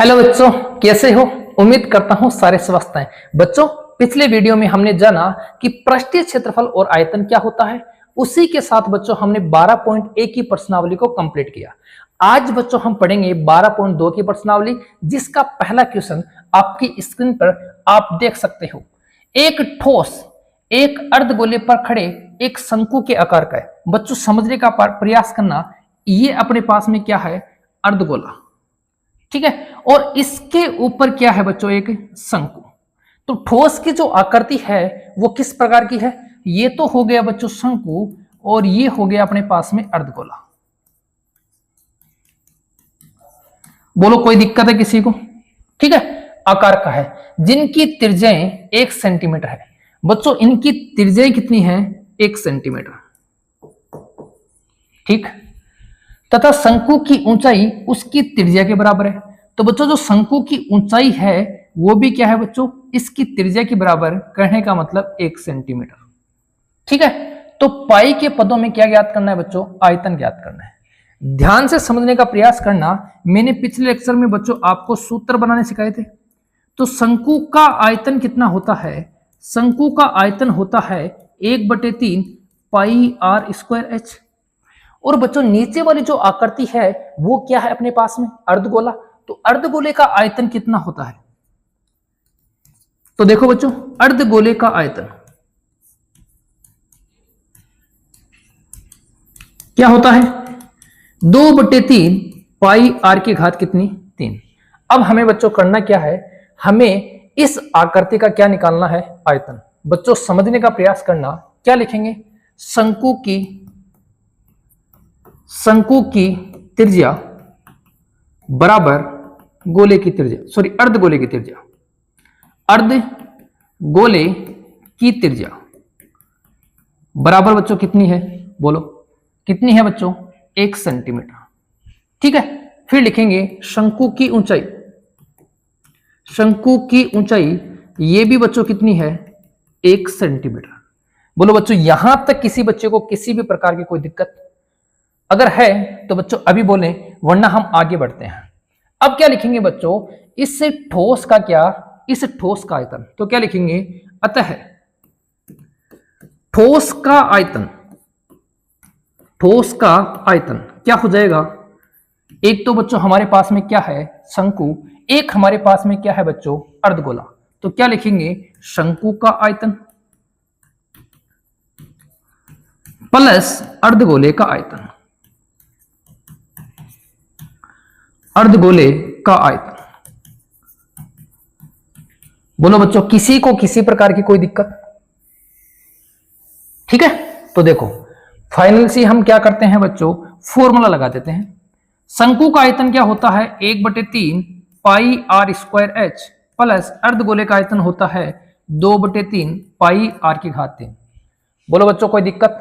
Hello बच्चों, कैसे हो? उम्मीद करता हूं सारे स्वस्थ हैं। बच्चों, पिछले वीडियो में हमने जाना कि पृष्ठीय क्षेत्रफल और आयतन क्या होता है। उसी के साथ बच्चों हमने 12.1 की प्रश्नावली को कंप्लीट किया। आज बच्चों हम पढ़ेंगे 12.2 की प्रश्नावली, जिसका पहला क्वेश्चन आपकी स्क्रीन पर आप देख सकते हो। एक ठोस एक अर्धगोले पर खड़े एक शंकु के आकार का है। बच्चों समझने का प्रयास करना, ये अपने पास में क्या है? अर्धगोला, ठीक है। और इसके ऊपर क्या है बच्चों? एक शंकु। तो ठोस की जो आकृति है वो किस प्रकार की है? ये तो हो गया बच्चों शंकु, और ये हो गया अपने पास में अर्धगोला। बोलो कोई दिक्कत है किसी को? ठीक है, आकार का है, जिनकी त्रिज्याएं 1 सेंटीमीटर है। बच्चों इनकी त्रिज्याएं कितनी है? 1 सेंटीमीटर, ठीक। तथा शंकु की ऊंचाई उसकी त्रिज्या के बराबर है। तो बच्चों जो शंकु की ऊंचाई है वो भी क्या है बच्चों? इसकी त्रिज्या के बराबर। कहने का मतलब 1 सेंटीमीटर, ठीक है। तो पाई के पदों में क्या ज्ञात करना है बच्चों? आयतन ज्ञात करना है। ध्यान से समझने का प्रयास करना। मैंने पिछले लेक्चर में बच्चों आपको सूत्र बनाने सिखाए थे। तो शंकु का आयतन कितना होता है? शंकु का आयतन होता है 1/3 पाई आर स्क्वायर एच। और बच्चों नीचे वाली जो आकृति है वो क्या है अपने पास में? अर्धगोला। तो अर्धगोले का आयतन कितना होता है? तो देखो बच्चों, अर्धगोले का आयतन क्या होता है? 2/3 पाई आर की घात कितनी? 3। अब हमें बच्चों करना क्या है? हमें इस आकृति का क्या निकालना है? आयतन। बच्चों समझने का प्रयास करना। क्या लिखेंगे? शंकु की त्रिज्या बराबर गोले की त्रिज्या, सॉरी अर्धगोले की त्रिज्या। अर्धगोले की त्रिज्या बराबर बच्चों कितनी है? बोलो कितनी है बच्चों? 1 सेंटीमीटर, ठीक है। फिर लिखेंगे शंकु की ऊंचाई। शंकु की ऊंचाई ये भी बच्चों कितनी है? 1 सेंटीमीटर। बोलो बच्चों यहां तक किसी बच्चे को किसी भी प्रकार की कोई दिक्कत अगर है तो बच्चों अभी बोलें, वरना हम आगे बढ़ते हैं। अब क्या लिखेंगे बच्चों? इस ठोस का क्या? इस ठोस का आयतन। तो क्या लिखेंगे? अतः ठोस का आयतन, ठोस का आयतन क्या हो जाएगा? एक तो बच्चों हमारे पास में क्या है? शंकु। एक हमारे पास में क्या है बच्चों? अर्धगोला। तो क्या लिखेंगे? शंकु का आयतन प्लस अर्धगोले का आयतन। अर्धगोले का आयतन। बोलो बच्चों किसी को किसी प्रकार की कोई दिक्कत? ठीक है। तो देखो फाइनल से हम क्या करते हैं बच्चों? फॉर्मूला लगा देते हैं। शंकु का आयतन क्या होता है? 1/3 पाई आर स्क्वायर एच प्लस अर्धगोले का आयतन होता है 2/3 पाई आर की घात 3। बोलो बच्चों कोई दिक्कत?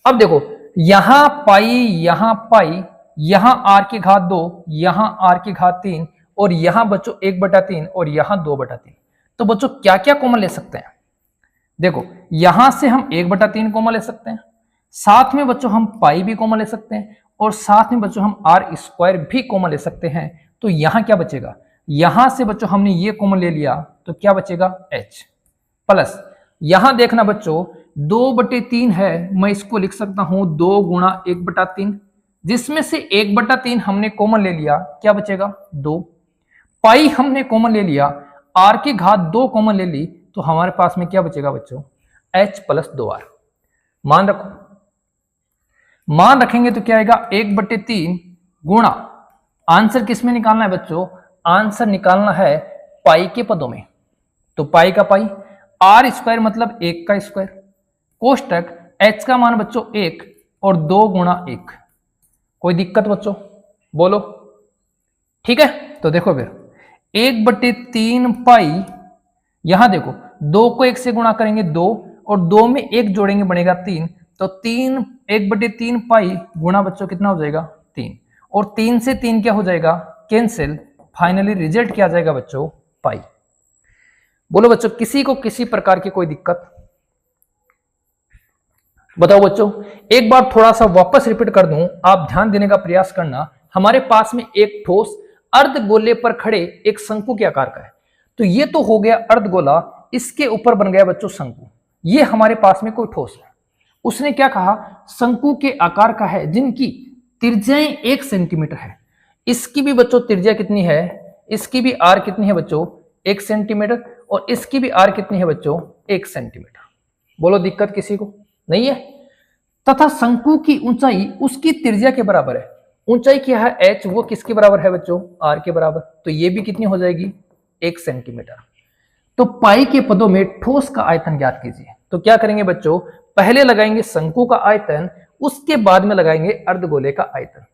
अब देखो यहां पाई, यहां पाई, यहां आर की घात 2, यहां आर की घात 3, और यहां बच्चों 1/3 और यहां 2/3। तो बच्चों क्या क्या कॉमन ले सकते हैं? देखो यहां से हम 1/3 कॉमन ले सकते हैं, साथ में बच्चों हम पाई भी कॉमन ले सकते हैं, और साथ में बच्चों हम आर स्क्वायर भी कॉमन ले सकते हैं। तो यहां क्या बचेगा? यहां से बच्चों हमने ये कॉमन ले लिया तो क्या बचेगा? एच प्लस यहां देखना बच्चों 2/3 है, मैं इसको लिख सकता हूं 2 × 1/3, जिसमें से 1/3 हमने कॉमन ले लिया, क्या बचेगा? 2। पाई हमने कॉमन ले लिया, आर की घात 2 कॉमन ले ली, तो हमारे पास में क्या बचेगा बच्चों? h + 2r। मान रखो, मान रखेंगे तो क्या आएगा? 1/3 गुणा, आंसर किस में निकालना है बच्चों? आंसर निकालना है पाई के पदों में। तो पाई का पाई, आर स्क्वायर मतलब 1 का स्क्वायर, कोष्टक h का मान बच्चों 1 और 2 × 1। कोई दिक्कत बच्चों? बोलो, ठीक है। तो देखो फिर 1/3 पाई, यहां देखो 2 को 1 से गुणा करेंगे 2, और 2 में 1 जोड़ेंगे बनेगा 3। तो 1/3 पाई गुणा बच्चों कितना हो जाएगा? 3, और 3 से 3 क्या हो जाएगा? कैंसिल। फाइनली रिजल्ट क्या आ जाएगा बच्चों? पाई। बोलो बच्चों किसी को किसी प्रकार की कोई दिक्कत? बताओ बच्चों, एक बार थोड़ा सा वापस रिपीट कर दूं, आप ध्यान देने का प्रयास करना। हमारे पास में एक ठोस अर्धगोले पर खड़े एक शंकु के आकार का है। तो ये तो हो गया अर्धगोला, इसके ऊपर बन गया बच्चों शंकु। ये हमारे पास में कोई ठोस है, उसने क्या कहा, शंकु के आकार का है जिनकी त्रिज्याएं 1 सेंटीमीटर है। इसकी भी बच्चों त्रिज्या कितनी है, इसकी भी आर कितनी है बच्चों, 1 सेंटीमीटर, और इसकी भी आर कितनी है बच्चों, 1 सेंटीमीटर। बोलो दिक्कत किसी को नहीं है। तथा शंकु की ऊंचाई उसकी त्रिज्या के बराबर है। ऊंचाई क्या है h, वो किसके बराबर है बच्चों, r के बराबर। तो ये भी कितनी हो जाएगी, 1 सेंटीमीटर। तो पाई के पदों में ठोस का आयतन ज्ञात कीजिए। तो क्या करेंगे बच्चों, पहले लगाएंगे शंकु का आयतन, उसके बाद में लगाएंगे अर्धगोले का आयतन।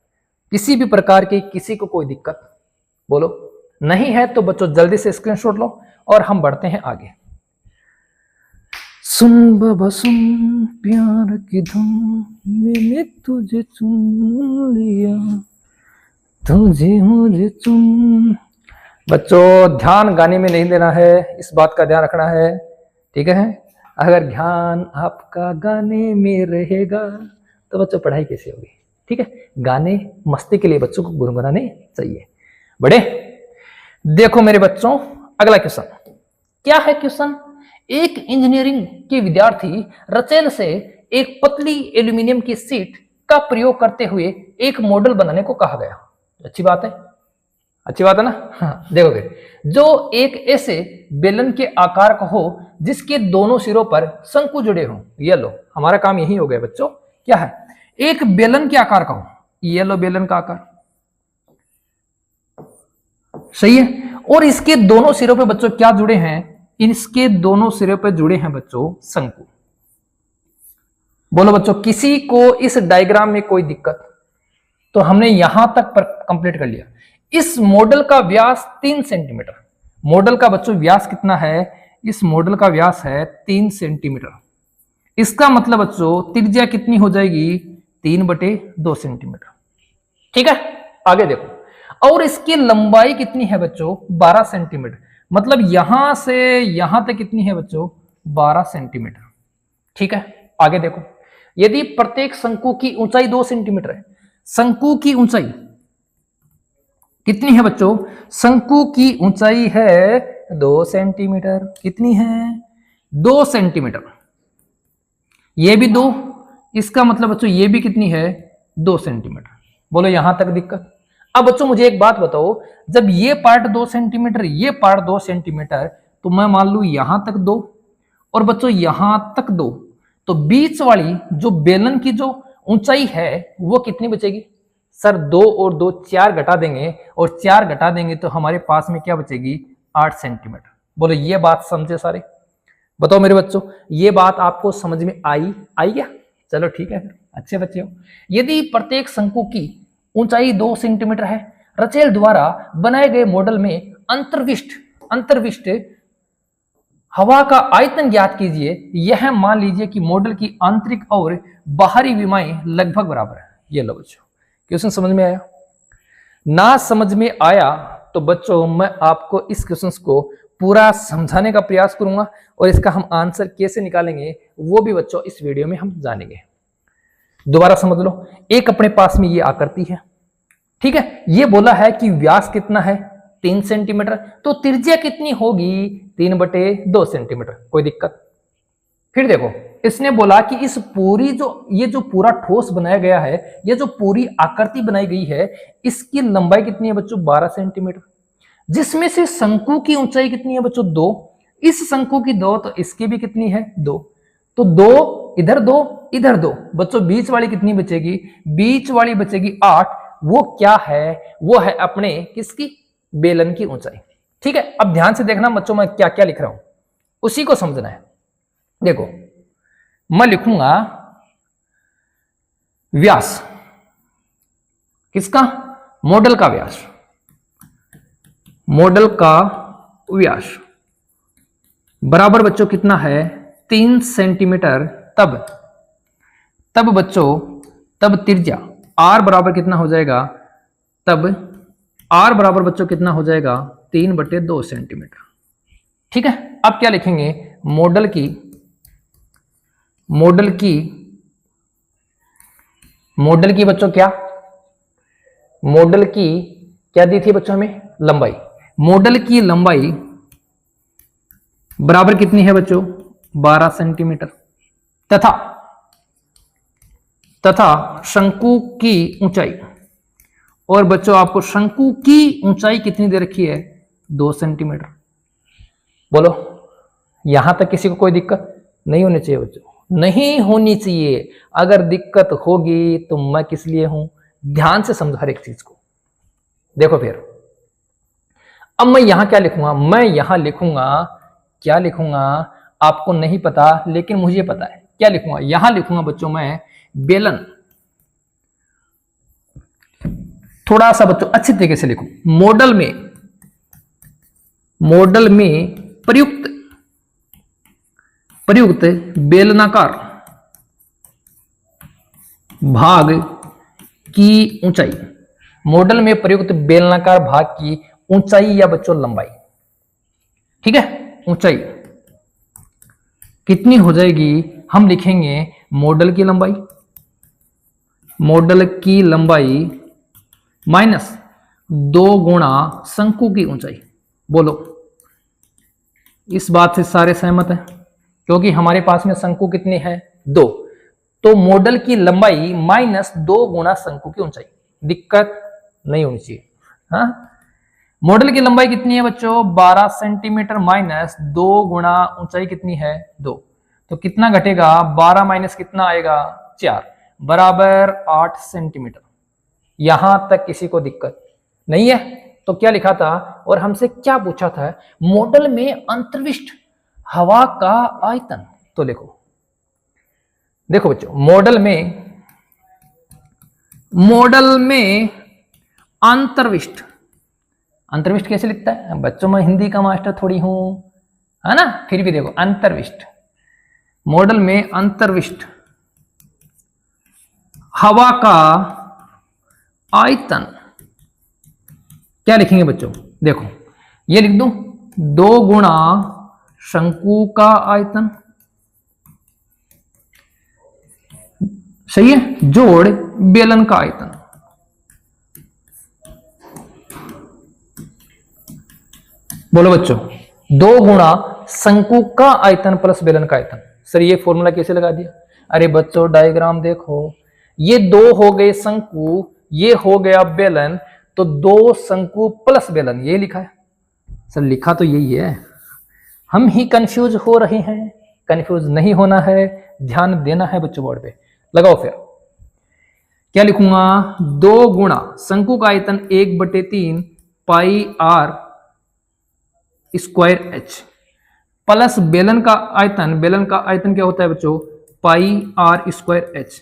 किसी भी प्रकार की किसी को कोई दिक्कत बोलो नहीं है तो बच्चों जल्दी से स्क्रीनशॉट लो और हम बढ़ते हैं आगे। सुन बाबा सुन प्यार की धुन, मैंने तुझे चुन लिया, तुझे मुझे चुन। बच्चों ध्यान गाने में नहीं देना है, इस बात का ध्यान रखना है, ठीक है। अगर ध्यान आपका गाने में रहेगा तो बच्चों पढ़ाई कैसे होगी, ठीक है। गाने मस्ती के लिए बच्चों को गुनगुनाने चाहिए। बड़े देखो मेरे बच्चों, अगला क्वेश्चन क्या है। क्वेश्चन, एक इंजीनियरिंग के विद्यार्थी रचेल से एक पतली एल्यूमिनियम की शीट का प्रयोग करते हुए एक मॉडल बनाने को कहा गया। अच्छी बात है, अच्छी बात है ना। हाँ देखोगे, जो एक ऐसे बेलन के आकार का हो जिसके दोनों सिरों पर शंकु जुड़े हों। ये लो, हमारा काम यही हो गया बच्चों। क्या है, एक बेलन के आकार का हो, ये लो बेलन का आकार, सही है। और इसके दोनों सिरों पे बच्चों क्या जुड़े हैं, इसके दोनों सिरों पे जुड़े हैं बच्चों शंकु। बोलो बच्चों किसी को इस डायग्राम में कोई दिक्कत, तो हमने यहां तक पर कंप्लीट कर लिया। इस मॉडल का व्यास 3 सेंटीमीटर। मॉडल का बच्चों व्यास कितना है, इस मॉडल का व्यास है 3 सेंटीमीटर। इसका मतलब बच्चों त्रिज्या कितनी हो जाएगी, 3/2 सेंटीमीटर, ठीक है। आगे देखो, और इसकी लंबाई कितनी है बच्चों, 12 सेंटीमीटर। मतलब यहां से यहां तक कितनी है बच्चों, 12 सेंटीमीटर, ठीक है। आगे देखो, यदि प्रत्येक शंकु की ऊंचाई 2 सेंटीमीटर है, शंकु की ऊंचाई कितनी है बच्चों, शंकु की ऊंचाई है 2 सेंटीमीटर। कितनी है, 2 सेंटीमीटर। ये भी 2, इसका मतलब बच्चों ये भी कितनी है, 2 सेंटीमीटर। बोलो यहां तक दिक्कत। अब बच्चों मुझे एक बात बताओ, जब ये पार्ट 2 सेंटीमीटर, ये पार्ट 2 सेंटीमीटर, तो मैं मान लू यहां तक 2 और बच्चों यहां तक 2, तो बीच वाली जो बेलन की जो ऊंचाई है वो कितनी बचेगी। सर 2 और 2 4 घटा देंगे, और 4 घटा देंगे तो हमारे पास में क्या बचेगी, 8 सेंटीमीटर। बोलो ये बात समझे सारे, बताओ मेरे बच्चों ये बात आपको समझ में आई क्या। चलो ठीक है, अच्छे बच्चे हो। यदि प्रत्येक शंकु की ऊंचाई 2 सेंटीमीटर है, रचेल द्वारा बनाए गए मॉडल में अंतर्विष्ट हवा का आयतन ज्ञात कीजिए। यह मान लीजिए कि मॉडल की आंतरिक और बाहरी विमाएं लगभग बराबर है। ये लो बच्चों, क्वेश्चन समझ में आया, ना समझ में आया तो बच्चों मैं आपको इस क्वेश्चन को पूरा समझाने का प्रयास करूंगा, और इसका हम आंसर कैसे निकालेंगे वो भी बच्चों इस वीडियो में हम जानेंगे। दोबारा समझ लो, एक अपने पास में ये आकृति है, ठीक है। ये बोला है कि व्यास कितना है, 3 सेंटीमीटर, तो त्रिज्या कितनी होगी, 3/2 सेंटीमीटर। कोई दिक्कत। फिर देखो, इसने बोला कि इस पूरी ये जो पूरा ठोस बनाया गया है, ये जो पूरी आकृति बनाई गई है, इसकी लंबाई कितनी है बच्चों, 12 सेंटीमीटर, जिसमें से शंकु की ऊंचाई कितनी है बच्चों, 2। इस शंकु की 2, तो इसकी भी कितनी है, 2। तो 2 इधर 2 इधर 2, बच्चों बीच वाली कितनी बचेगी, बीच वाली बचेगी 8। वो क्या है, वो है अपने किसकी, बेलन की ऊंचाई, ठीक है। अब ध्यान से देखना बच्चों मैं क्या क्या लिख रहा हूं, उसी को समझना है। देखो मैं लिखूंगा व्यास किसका, मॉडल का व्यास, मॉडल का व्यास बराबर बच्चों कितना है, 3 सेंटीमीटर। तब बच्चों तब त्रिज्या r बराबर कितना हो जाएगा, तब r बराबर बच्चों कितना हो जाएगा, 3/2 सेंटीमीटर, ठीक है। अब क्या लिखेंगे, मॉडल की बच्चों क्या, मॉडल की क्या दी थी बच्चों हमें? लंबाई। मॉडल की लंबाई बराबर कितनी है बच्चों? 12 सेंटीमीटर। तथा शंकु की ऊंचाई, और बच्चों आपको शंकु की ऊंचाई कितनी दे रखी है? 2 सेंटीमीटर। बोलो, यहां तक किसी को कोई दिक्कत नहीं होनी चाहिए बच्चों, नहीं होनी चाहिए। अगर दिक्कत होगी तो मैं किस लिए हूं? ध्यान से समझो हर एक चीज को। देखो फिर अब मैं यहां क्या लिखूंगा? मैं यहां लिखूंगा, क्या लिखूंगा आपको नहीं पता, लेकिन मुझे पता है। क्या लिखूंगा? यहां लिखूंगा बच्चों मैं बेलन। थोड़ा सा बच्चों अच्छी तरीके से लिखो। मॉडल में प्रयुक्त बेलनाकार भाग की ऊंचाई। मॉडल में प्रयुक्त बेलनाकार भाग की ऊंचाई या बच्चों लंबाई, ठीक है, ऊंचाई कितनी हो जाएगी? हम लिखेंगे मॉडल की लंबाई माइनस 2 गुणा शंकु की ऊंचाई। बोलो, इस बात से सारे सहमत हैं? क्योंकि हमारे पास में शंकु कितनी है? 2, तो मॉडल की लंबाई माइनस 2 गुणा शंकु की ऊंचाई। दिक्कत नहीं होनी चाहिए। हाँ, मॉडल की लंबाई कितनी है बच्चों? 12 सेंटीमीटर माइनस 2 गुणा ऊंचाई कितनी है? 2। तो कितना घटेगा? 12 माइनस कितना आएगा? 4, बराबर 8 सेंटीमीटर। यहां तक किसी को दिक्कत नहीं है? तो क्या लिखा था और हमसे क्या पूछा था? मॉडल में अंतर्विष्ट हवा का आयतन। तो देखो बच्चों, मॉडल में अंतर्विष्ट कैसे लिखता है बच्चों? मैं हिंदी का मास्टर थोड़ी हूं, है ना? फिर भी देखो, अंतर्विष्ट, मॉडल में अंतर्विष्ट हवा का आयतन क्या लिखेंगे बच्चों? देखो, ये लिख दूं 2 गुणा शंकु का आयतन, सही है, जोड़ बेलन का आयतन। बोलो बच्चों, 2 गुणा शंकु का आयतन प्लस बेलन का आयतन। सर ये फॉर्मूला कैसे लगा दिया? अरे बच्चों डायग्राम देखो, ये 2 हो गए शंकु, ये हो गया बेलन, तो 2 शंकु प्लस बेलन, ये लिखा है। सर लिखा तो यही है, हम ही कंफ्यूज हो रहे हैं। कंफ्यूज नहीं होना है, ध्यान देना है बच्चों बोर्ड पे। लगाओ फिर, क्या लिखूंगा? 2 गुणा शंकु का आयतन 1/3 पाई आर स्क्वायर एच प्लस बेलन का आयतन क्या होता है बच्चों? पाई आर स्क्वायर एच।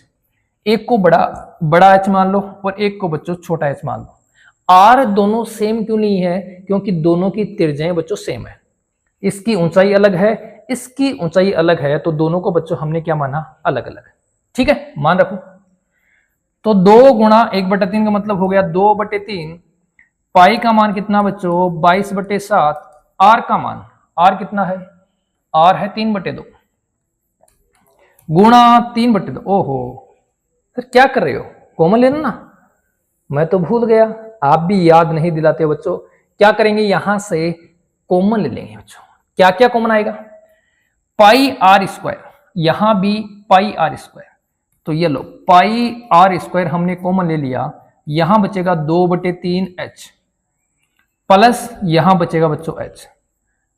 एक को बड़ा एच मान लो और एक को बच्चों छोटा एच मान लो। आर दोनों सेम क्यों नहीं है? क्योंकि दोनों की त्रिज्याएं बच्चों सेम है। इसकी ऊंचाई अलग है, इसकी ऊंचाई अलग है, तो दोनों को बच्चों हमने क्या माना? अलग अलग। ठीक है, मान रखो। तो 2 गुणा 1/3 का मतलब हो गया 2/3। पाई का मान कितना बच्चों? 22/7। आर का मान, आर कितना है? आर है 3/2 गुणा 3/2। ओहो सर क्या कर रहे हो? कॉमन लेना ना, मैं तो भूल गया, आप भी याद नहीं दिलाते हो बच्चों। क्या करेंगे? यहां से कॉमन ले लेंगे बच्चों। क्या क्या कॉमन आएगा? पाई आर स्क्वायर, यहां भी पाई आर स्क्वायर, तो ये लो पाई आर स्क्वायर हमने कॉमन ले लिया। यहां बचेगा 2/3 एच प्लस यहां बचेगा बच्चों एच।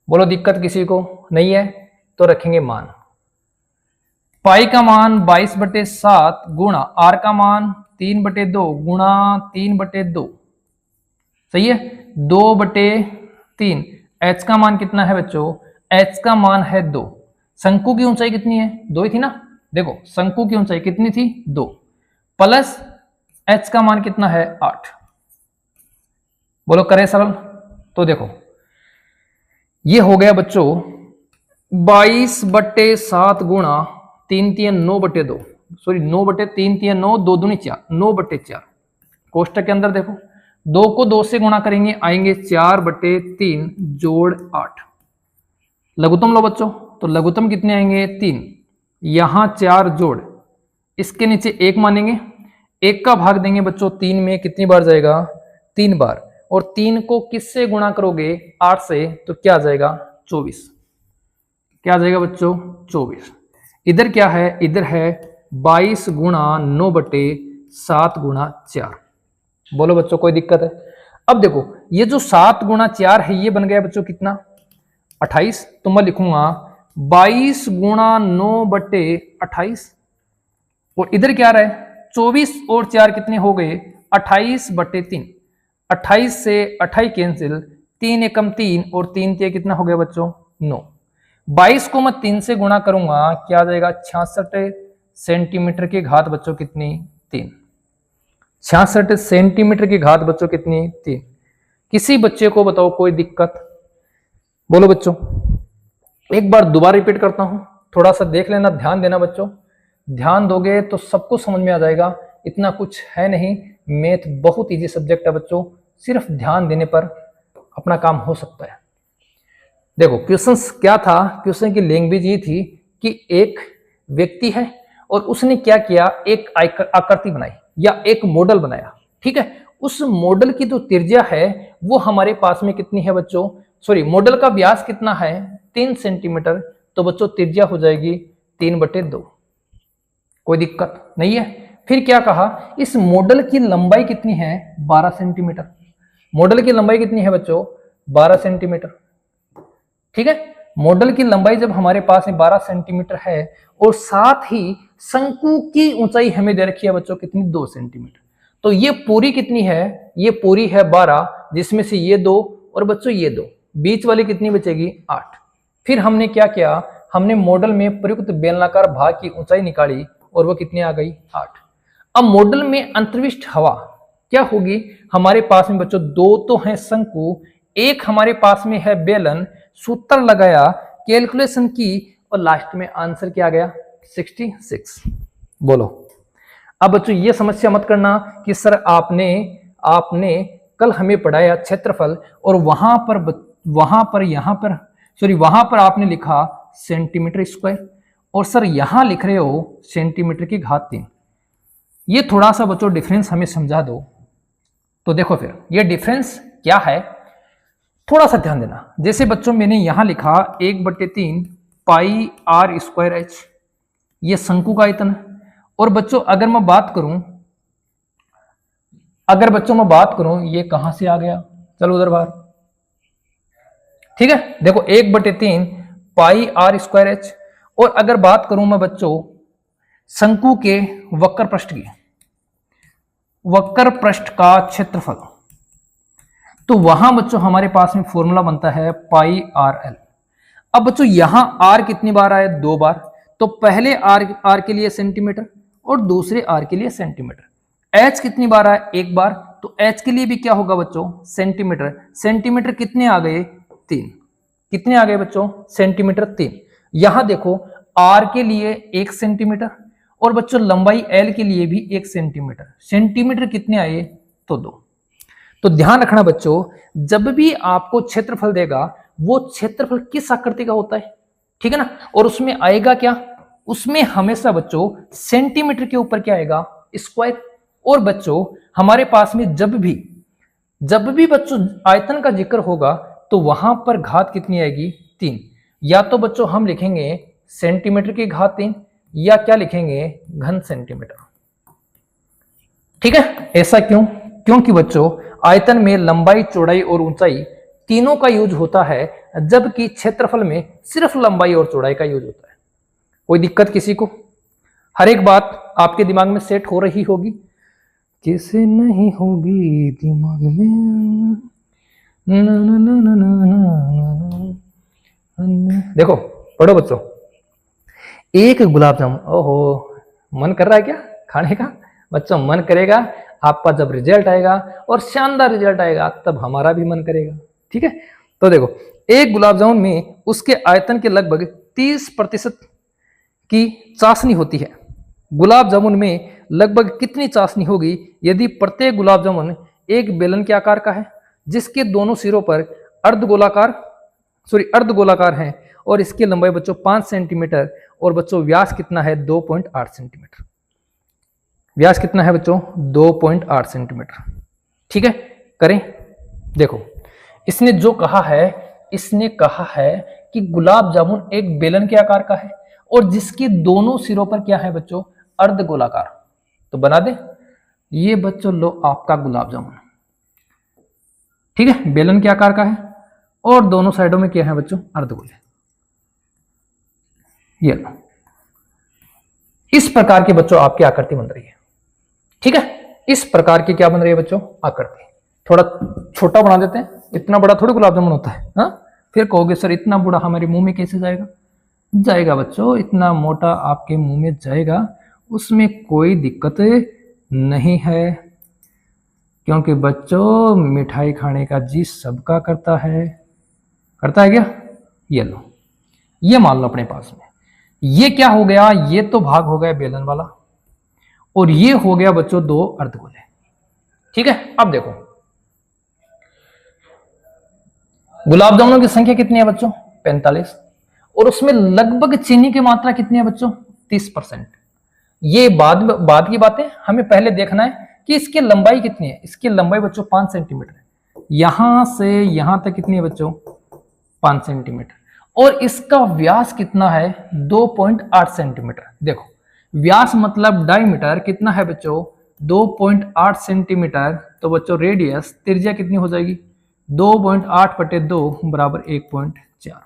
बोलो दिक्कत किसी को नहीं है? तो रखेंगे मान, पाई का मान 22/7 गुणा आर का मान 3/2 गुणा 3/2, सही है, 2/3। एच का मान कितना है बच्चों? एच का मान है 2। शंकु की ऊंचाई कितनी है? 2 ही थी ना। देखो शंकु की ऊंचाई कितनी थी? 2 प्लस एच का मान कितना है? 8। बोलो करें सरल? तो देखो ये हो गया बच्चों 22/7 गुणा 3×3 9/2, सॉरी 9/3×3 9, 2 दूनी 4, 9/4। कोष्टक के अंदर देखो 2 को 2 से गुणा करेंगे, आएंगे 4/3 जोड़ 8। लघुत्तम लो बच्चों, तो लघुत्तम कितने आएंगे? 3। यहां 4 जोड़, इसके नीचे 1 मानेंगे, 1 का भाग देंगे बच्चों 3 में, कितनी बार जाएगा? 3 बार। और 3 को किससे गुणा करोगे 8 से तो क्या आ जाएगा 24। क्या आ जाएगा बच्चों 24। इधर क्या है, इधर है 22 गुणा 9 बटे 7 गुणा 4। बोलो बच्चों कोई दिक्कत है? अब देखो ये जो 7 गुणा 4 है ये बन गया बच्चों कितना 28। तो मैं लिखूंगा 22 गुणा 9 बटे 28 और इधर क्या रहा है 24 और 4 कितने हो गए 28 बटे 3। 28 से 28 कैंसिल, 3 एकम 3 और 3 ते कितना हो गया बच्चों 9। 22 को मैं 3 से गुणा करूंगा क्या आ जाएगा 66 सेंटीमीटर की घात बच्चों कितनी 3। 66 सेंटीमीटर की घात बच्चों कितनी 3। किसी बच्चे को बताओ कोई दिक्कत? बोलो बच्चों। एक बार दोबारा रिपीट करता हूं, थोड़ा सा देख लेना, ध्यान देना बच्चों। ध्यान दोगे तो सब कुछ समझ में आ जाएगा, इतना कुछ है नहीं। मैथ बहुत इजी सब्जेक्ट है बच्चों, सिर्फ ध्यान देने पर अपना काम हो सकता है। देखो क्वेश्चन क्या था, क्वेश्चन की लैंग्वेज ये थी कि एक व्यक्ति है और उसने क्या किया एक आकृति बनाई या एक मॉडल बनाया, ठीक है। उस मॉडल की जो त्रिज्या है वो हमारे पास में कितनी है बच्चों, सॉरी मॉडल का व्यास कितना है 3 सेंटीमीटर, तो बच्चों त्रिज्या हो जाएगी 3/2। कोई दिक्कत नहीं है। फिर क्या कहा इस मॉडल की लंबाई कितनी है 12 सेंटीमीटर। मॉडल की लंबाई कितनी है बच्चों 12 सेंटीमीटर, ठीक है। मॉडल की लंबाई जब हमारे पास में 12 सेंटीमीटर है और साथ ही शंकु की ऊंचाई हमें दे रखी है बच्चों कितनी 2 सेंटीमीटर, तो ये पूरी कितनी है, ये पूरी है 12, जिसमें से ये 2 और बच्चों ये 2, बीच वाली कितनी बचेगी 8। फिर हमने क्या किया, हमने मॉडल में प्रयुक्त बेलनाकार भाग की ऊंचाई निकाली और वो कितनी आ गई 8। अब मॉडल में अंतर्विष्ट हवा क्या होगी, हमारे पास में बच्चों 2 तो है शंकु, एक हमारे पास में है बेलन, सूत्र लगाया, कैलकुलेशन की और लास्ट में आंसर क्या आ गया 66। बोलो। अब बच्चों ये समस्या मत करना कि सर आपने कल हमें पढ़ाया क्षेत्रफल और वहां पर आपने लिखा सेंटीमीटर स्क्वायर और सर यहां लिख रहे हो सेंटीमीटर की घात 3। ये थोड़ा सा बच्चों डिफरेंस हमें समझा दो। तो देखो फिर ये डिफरेंस क्या है, थोड़ा सा ध्यान देना। जैसे बच्चों मैंने यहां लिखा 1/3 पाई r स्क्वायर h, ये शंकु का आयतन है। और बच्चों अगर मैं बात करूं ये कहां से आ गया, चलो उधर बाहर, ठीक है। देखो 1/3 पाई r स्क्वायर h। और अगर बात करूं मैं बच्चों शंकु के वक्र पृष्ठ का क्षेत्रफल, तो वहां बच्चों हमारे पास में फॉर्मूला बनता है पाई RL। अब बच्चों यहां r कितनी बार आए 2 बार, तो पहले r के लिए सेंटीमीटर और दूसरे r के लिए सेंटीमीटर। h कितनी बार आए 1 बार, तो h के लिए भी क्या होगा बच्चों सेंटीमीटर। सेंटीमीटर कितने आ गए 3, कितने आ गए बच्चों सेंटीमीटर 3। यहां देखो r के लिए 1 सेंटीमीटर और बच्चों लंबाई l के लिए भी 1 सेंटीमीटर। सेंटीमीटर कितने आए तो 2। तो ध्यान रखना बच्चों जब भी आपको क्षेत्रफल देगा वो क्षेत्रफल किस आकृति का होता है, ठीक है ना। और उसमें आएगा क्या, उसमें हमेशा बच्चों सेंटीमीटर के ऊपर क्या आएगा स्क्वायर। और बच्चों हमारे पास में जब भी बच्चों आयतन का जिक्र होगा तो वहां पर घात कितनी आएगी 3। या तो बच्चों हम लिखेंगे सेंटीमीटर की घात 3 या क्या लिखेंगे घन सेंटीमीटर, ठीक है। ऐसा क्यों, क्योंकि बच्चों आयतन में लंबाई चौड़ाई और ऊंचाई तीनों का यूज होता है, जबकि क्षेत्रफल में सिर्फ लंबाई और चौड़ाई का यूज होता है। कोई दिक्कत किसी को? हर एक बात आपके दिमाग में सेट हो रही होगी, कैसे नहीं होगी दिमाग में ना ना ना ना ना ना। देखो पढ़ो बच्चों, एक गुलाब जामुन, ओहो मन कर रहा है क्या खाने का बच्चों, मन करेगा आपका जब रिजल्ट आएगा और शानदार रिजल्ट आएगा तब हमारा भी मन करेगा, ठीक है। तो देखो एक गुलाब जामुन में उसके आयतन के लगभग 30% की चाशनी होती है। गुलाब जामुन में लगभग कितनी चाशनी होगी यदि प्रत्येक गुलाब जामुन एक बेलन के आकार का है जिसके दोनों सिरों पर अर्धगोलाकार हैं और इसकी लंबाई बच्चों 5 सेंटीमीटर और बच्चों व्यास कितना है 2.8 सेंटीमीटर। व्यास कितना है बच्चों 2.8 सेंटीमीटर, ठीक है। करें देखो इसने जो कहा है, इसने कहा है कि गुलाब जामुन एक बेलन के आकार का है और जिसके दोनों सिरों पर क्या है बच्चों, अर्ध गोलाकार। तो बना दे ये बच्चों, लो आपका गुलाब जामुन। ठीक है, बेलन के आकार का है और दोनों साइडों में क्या है बच्चों, अर्धगोले। ये लो, इस प्रकार की बच्चों आपकी आकृति बन रही है। ठीक है, इस प्रकार की क्या बन रही है बच्चों, आकृति। थोड़ा छोटा बना देते हैं, इतना बड़ा थोड़ी गुलाब जामुन होता है। हाँ, फिर कहोगे सर इतना बड़ा हमारे मुंह में कैसे जाएगा? जाएगा बच्चों, इतना मोटा आपके मुंह में जाएगा, उसमें कोई दिक्कत नहीं है, क्योंकि बच्चों मिठाई खाने का जी सबका करता है क्या? ये लो, ये मान लो अपने पास में। ये क्या हो गया, ये तो भाग हो गया बेलन वाला और ये हो गया बच्चों दो अर्धगोले। ठीक है, अब देखो गुलाब जामुनों की संख्या कितनी है बच्चों, 45, और उसमें लगभग चीनी की मात्रा कितनी है बच्चों, 30%। ये बाद की बातें, हमें पहले देखना है कि इसकी लंबाई कितनी है। इसकी लंबाई बच्चों 5 सेंटीमीटर है, यहां से यहां तक कितनी है बच्चों, 5 सेंटीमीटर, और इसका व्यास कितना है, 2.8 सेंटीमीटर। देखो व्यास मतलब डायमीटर कितना है बच्चों, 2.8 सेंटीमीटर। तो बच्चों रेडियस, त्रिज्या कितनी हो जाएगी, 2.8/2 बराबर 1.4।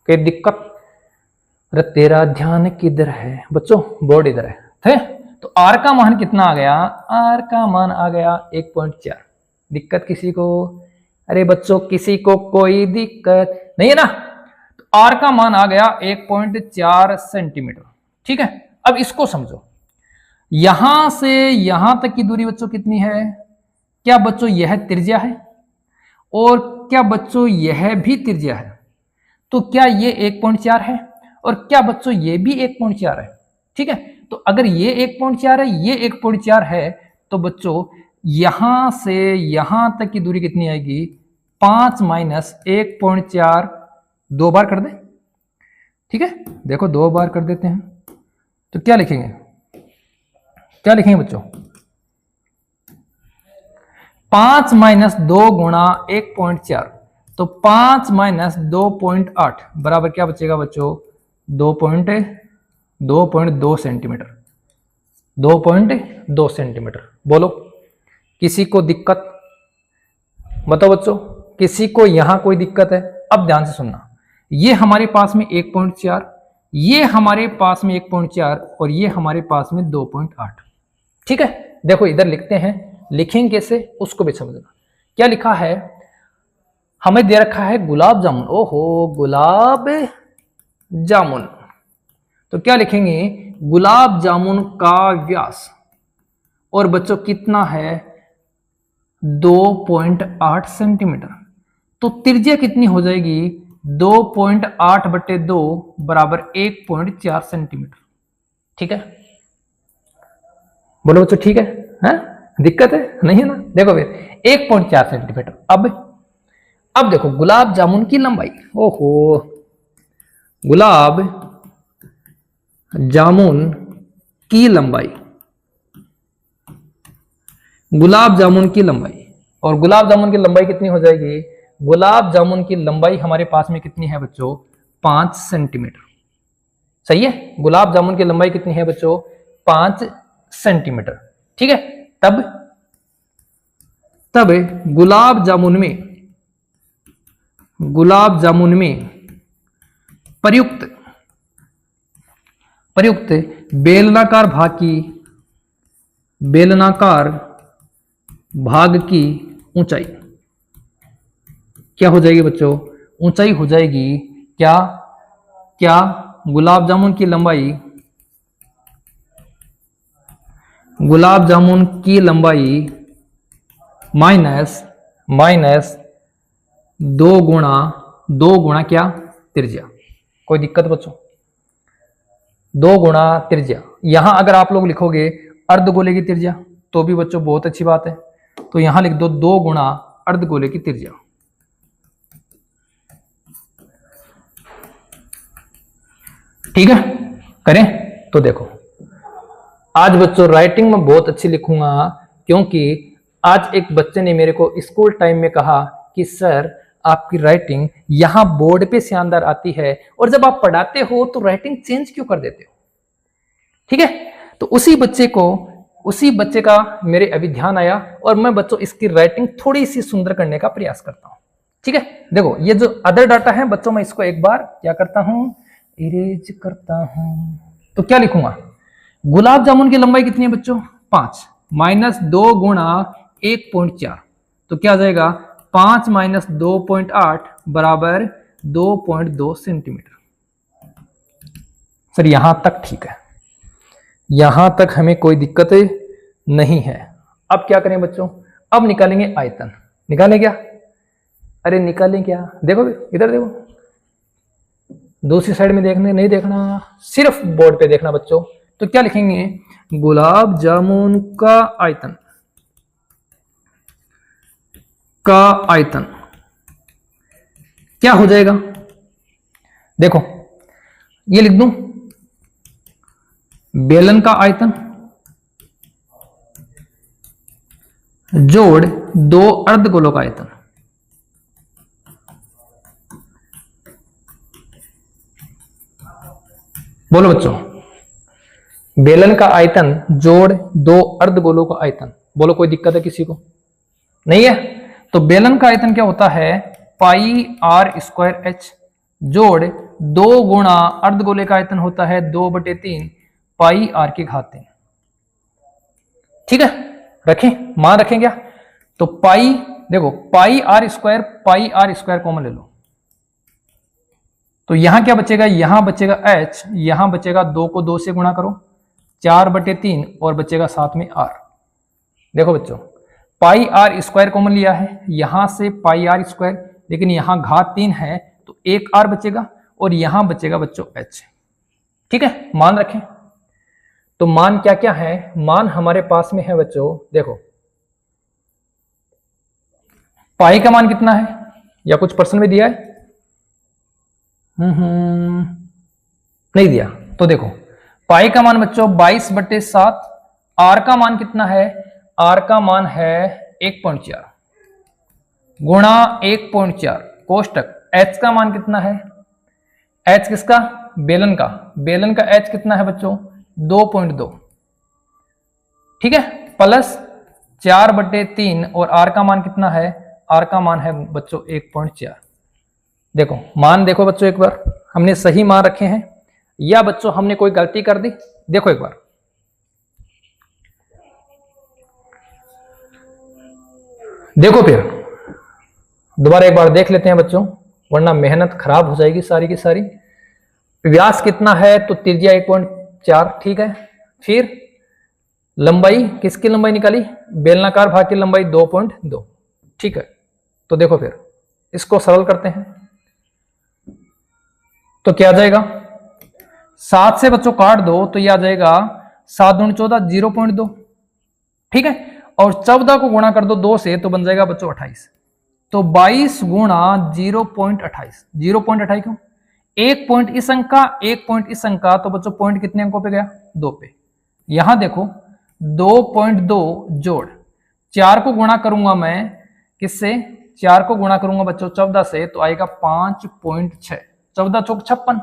कोई दिक्कत? अरे तेरा ध्यान किधर है बच्चों, बोर्ड इधर है थे? तो आर का मान कितना आ गया, आर का मान आ गया 1.4। दिक्कत किसी को? अरे बच्चों किसी को कोई दिक्कत नहीं है ना? तो आर का मान आ गया 1.4 सेंटीमीटर। ठीक है, अब इसको समझो, यहां से यहां तक की दूरी बच्चों कितनी है? क्या बच्चों यह त्रिज्या है? और क्या बच्चों यह भी त्रिज्या है? तो क्या ये 1.4 है? और क्या बच्चों ये भी 1.4 है? ठीक है, तो अगर ये 1.4 है, ये 1.4 है, तो बच्चों यहां से यहां तक की दूरी कितनी आएगी, 5 माइनस 1.4, 2 बार कर दे। ठीक है, देखो 2 बार कर देते हैं, तो क्या लिखेंगे, क्या लिखेंगे बच्चों, 5 माइनस 2 गुणा 1.4, तो 5 माइनस 2.8 बराबर क्या बचेगा बच्चों, 2.2 सेंटीमीटर। 2.2 सेंटीमीटर। बोलो किसी को दिक्कत? बताओ बच्चों, किसी को यहां कोई दिक्कत है? अब ध्यान से सुनना, ये हमारे पास में 1.4, ये हमारे पास में 1.4 और ये हमारे पास में 2.8। ठीक है, देखो इधर लिखते हैं, लिखेंगे कैसे उसको भी समझना। क्या लिखा है, हमें दे रखा है गुलाब जामुन। ओहो, गुलाब जामुन, तो क्या लिखेंगे, गुलाब जामुन का व्यास, और बच्चों कितना है, 2.8 सेंटीमीटर। तो त्रिज्या कितनी हो जाएगी, 2.8/2 बराबर 1.4 सेंटीमीटर। ठीक है, बोलो बच्चों ठीक है? दिक्कत है नहीं है ना? देखो फिर 1.4 सेंटीमीटर। अब देखो गुलाब जामुन की लंबाई, ओहो, गुलाब जामुन की लंबाई, गुलाब जामुन की लंबाई, और गुलाब जामुन की लंबाई कितनी हो जाएगी, गुलाब जामुन की लंबाई हमारे पास में कितनी है बच्चों, 5 सेंटीमीटर। सही है, गुलाब जामुन की लंबाई कितनी है बच्चों, 5 सेंटीमीटर। ठीक है, तब गुलाब जामुन में प्रयुक्त बेलनाकार भाग की ऊंचाई क्या हो जाएगी बच्चों, ऊंचाई हो जाएगी क्या गुलाब जामुन की लंबाई माइनस 2 गुणा क्या, त्रिज्या। कोई दिक्कत बच्चों? 2 गुणा त्रिज्या। यहां अगर आप लोग लिखोगे अर्धगोले की त्रिज्या तो भी बच्चों बहुत अच्छी बात है, तो यहां लिख दो 2 गुणा अर्धगोले की त्रिज्या। ठीक है, करें तो देखो आज बच्चों राइटिंग में बहुत अच्छी लिखूंगा, क्योंकि आज एक बच्चे ने मेरे को स्कूल टाइम में कहा कि सर आपकी राइटिंग यहाँ बोर्ड पे शानदार आती है और जब आप पढ़ाते हो तो राइटिंग चेंज क्यों कर देते हो। ठीक है, तो उसी बच्चे का मेरे अभी ध्यान आया और मैं बच्चों इसकी राइटिंग थोड़ी सी सुंदर करने का प्रयास करता हूं। ठीक है, देखो ये जो अदर डाटा है बच्चों, मैं इसको एक बार क्या करता हूं, इरेज करता हूं। तो क्या लिखूंगा, गुलाब जामुन की लंबाई कितनी है बच्चों, 5 माइनस 2 गुणा 1.4, तो क्या आ जाएगा 5 माइनस 2.8 बराबर 2.2 सेंटीमीटर। सर यहां तक ठीक है, यहां तक हमें कोई दिक्कत नहीं है। अब क्या करें बच्चों, अब निकालेंगे आयतन। निकालें क्या, अरे निकालें क्या, देखो इधर देखो, दूसरी साइड में देखने नहीं देखना, सिर्फ बोर्ड पे देखना बच्चों। तो क्या लिखेंगे, गुलाब जामुन का आयतन, क्या हो जाएगा, देखो ये लिख दूं, बेलन का आयतन जोड़ 2 अर्धगोलों का आयतन। बोलो बच्चों, बेलन का आयतन जोड़ 2 अर्धगोलों का आयतन। बोलो कोई दिक्कत है किसी को, नहीं है। तो बेलन का आयतन क्या होता है, पाई आर स्क्वायर एच जोड़ 2 गुणा अर्धगोले का आयतन होता है 2/3 पाई आर की घात 3। ठीक है, रखें, मान रखें क्या, तो पाई, देखो पाई आर स्क्वायर कॉमन ले लो, तो यहां क्या बचेगा, यहां बचेगा h, यहां बचेगा 2 को 2 से गुणा करो 4/3 और बचेगा साथ में r। देखो बच्चों, पाई आर स्क्वायर कॉमन लिया है, यहां से पाई आर स्क्वायर, लेकिन यहां घात 3 है तो एक r बचेगा और यहां बचेगा बच्चों h। ठीक है, मान रखें। तो मान क्या क्या है, मान हमारे पास में है बच्चों, देखो पाई का मान कितना है, या कुछ पर्सन में दिया है, नहीं दिया, तो देखो पाई का मान बच्चों 22/7, आर का मान कितना है, आर का मान है 1.4 गुणा 1.4 कोष्टक, एच का मान कितना है, एच किसका, बेलन का एच कितना है बच्चों 2.2। ठीक है, प्लस 4/3 और आर का मान कितना है, आर का मान है बच्चों 1.4। देखो मान देखो बच्चों, एक बार हमने सही मान रखे हैं या बच्चों हमने कोई गलती कर दी, देखो एक बार। देखो फिर दोबारा एक बार देख लेते हैं बच्चों, वरना मेहनत खराब हो जाएगी सारी की सारी। व्यास कितना है, तो त्रिज्या 1.4, ठीक है। फिर लंबाई, किसकी लंबाई निकाली, बेलनाकार भाग की लंबाई 2.2, ठीक है। तो देखो फिर इसको सरल करते हैं, तो क्या आ जाएगा, 7 से बच्चों काट दो तो यह आ जाएगा 7 दूनी 14 0.2, ठीक है। और 14 को गुणा कर दो 2 से तो बन जाएगा बच्चों 28। तो 22 गुणा 0.28, 0.28 क्यों, 1 पॉइंट इस अंक का, 1 पॉइंट इस अंक का, तो बच्चों पॉइंट कितने अंकों पे गया, 2 पे। यहां देखो 2.2 जोड़ 4 को गुणा करूंगा मैं किससे, 4 को गुणा करूंगा बच्चों 14 से तो आएगा 5.6, 14 चौक 56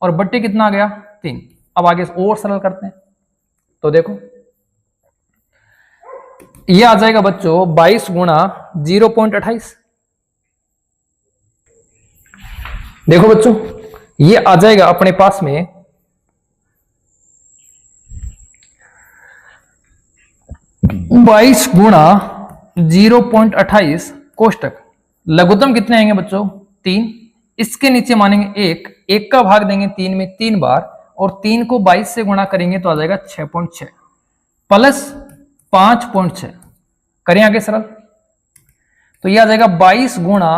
और बट्टे कितना आ गया 3। अब आगे और सरल करते हैं, तो देखो ये आ जाएगा बच्चों 22 गुणा 0.28। देखो बच्चों ये आ जाएगा अपने पास में 22 गुणा 0.28 कोष्टक, लघुत्तम कितने आएंगे बच्चों 3, इसके नीचे मानेंगे 1 का भाग देंगे 3 में 3 बार और 3 को 22 से गुणा करेंगे तो आ जाएगा 6.6 प्लस 5.6, करें आगे सरल, तो यह आ जाएगा 22 गुणा,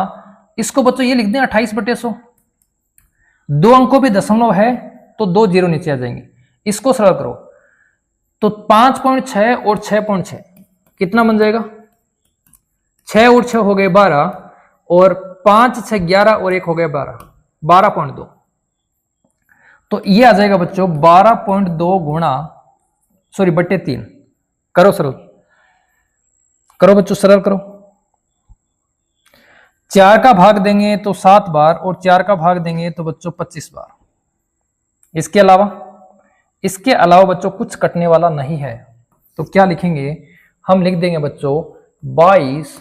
इसको बच्चों ये लिख दें 28/100, 2 अंकों पे दशमलव है तो 2 जीरो नीचे आ जाएंगे, इसको सरल करो तो 5.6 और 6.6 कितना बन जाएगा, 6 और 6 हो गए 12 और 5 6 11 और 1 हो गया 12.2, तो ये आ जाएगा बच्चों 12.2 गुणा बट्टे 3, करो सरल, करो बच्चों, सरल करो। 4 का भाग देंगे तो 7 बार और 4 का भाग देंगे तो बच्चों 25 बार। इसके अलावा बच्चों कुछ कटने वाला नहीं है, तो क्या लिखेंगे, हम लिख देंगे बच्चों 22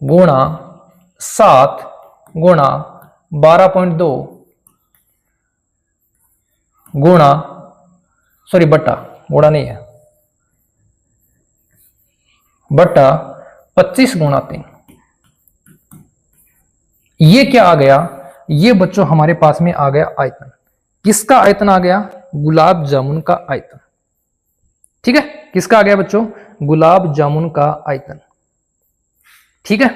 गुणा 7 गुणा 12.2 गुणा, सॉरी बटा, गुणा नहीं है, बटा 25 गुणा 3। ये क्या आ गया, ये बच्चों हमारे पास में आ गया आयतन। किसका आयतन आ गया, गुलाब जामुन का आयतन। ठीक है, किसका आ गया बच्चों, गुलाब जामुन का आयतन। ठीक है,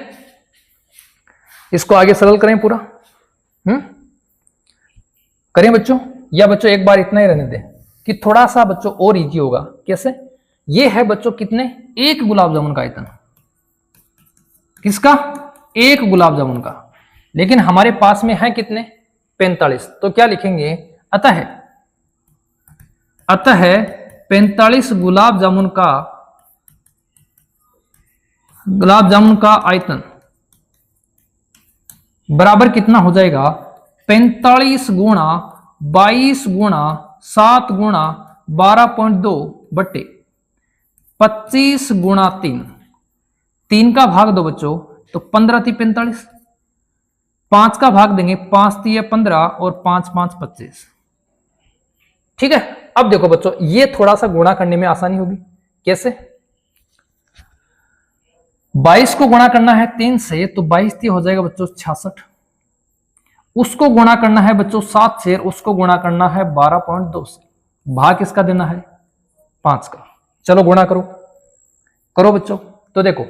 इसको आगे सरल करें पूरा, करें बच्चों, या बच्चों एक बार इतना ही रहने दें कि थोड़ा सा बच्चों और इजी होगा। कैसे, ये है बच्चों कितने, एक गुलाब जामुन का आयतन। किसका, एक गुलाब जामुन का, लेकिन हमारे पास में है कितने, 45। तो क्या लिखेंगे, अतः 45 गुलाब जामुन का आयतन बराबर कितना हो जाएगा, 45 गुणा 22 गुणा 7 गुणा 12.2 बट्टे 25 गुणा 3। 3 का भाग दो बच्चों तो 15 थी 45, 5 का भाग देंगे 5 थी 15 और 5 5 25। ठीक है, अब देखो बच्चों, ये थोड़ा सा गुणा करने में आसानी होगी। कैसे, 22 को गुणा करना है 3 से तो 22 हो जाएगा बच्चों 66। उसको गुणा करना है बच्चों 7 से, उसको गुणा करना है 12.2 से। भाग किसका देना है, 5 का। चलो गुणा करो, करो बच्चों। तो देखो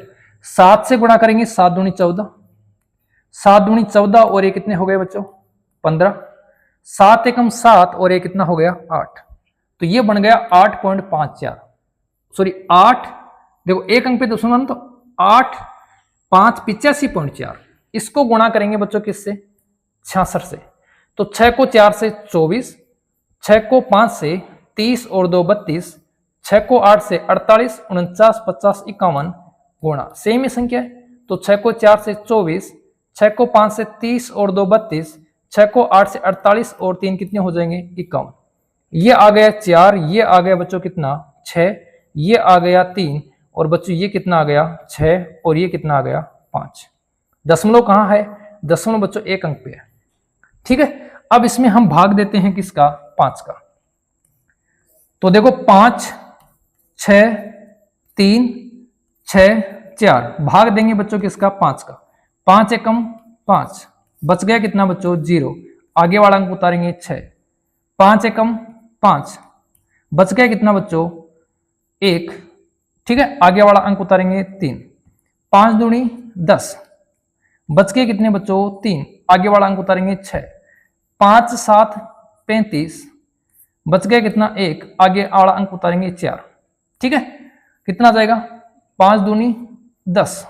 7 से गुणा करेंगे 7 दूनी 14, 7 दूनी 14 और ये कितने हो गए बच्चों, 15। 7 एकम 7 और ये कितना हो गया, 8। तो ये बन गया 8.54, सॉरी 8, देखो एक अंक पे तो सुना तो 8 5 85.4। इसको गुणा करेंगे बच्चों किससे, 66 से। तो 6 को 4 से 24, 6 को 5 से 30 और 2 32, 6 को 8 से 48, 49 50 51 गुणा, सेम ही संख्या है। तो 6 को 4 से 24, 6 को 5 से 30 और 2 32, 6 को 8 से 48 और 3 कितने हो जाएंगे, 51। ये आ गया 4, ये आ गया बच्चों कितना 6, ये आ गया 3 और बच्चों ये कितना आ गया 6 और ये कितना आ गया 5। दशमलव कहाँ है, दशमलव बच्चों एक अंक पे है। ठीक है, अब इसमें हम भाग देते हैं किसका, 5 का। तो देखो 5 6 3 6 4, भाग देंगे बच्चों किसका, 5 का। 5 एकम 5, बच गया कितना बच्चों 0, आगे वाला अंक उतारेंगे 6। 5 एकम 5, बच गया कितना बच्चों 1। ठीक है, आगे वाला अंक उतारेंगे 3। 5 दूनी 10, बच गए कितने बच्चों 3, आगे वाला अंक उतारेंगे 6। 5 7 35, बच गया कितना 1, आगे वाला अंक उतारेंगे 4। ठीक है, कितना जाएगा, 5 दूनी 10,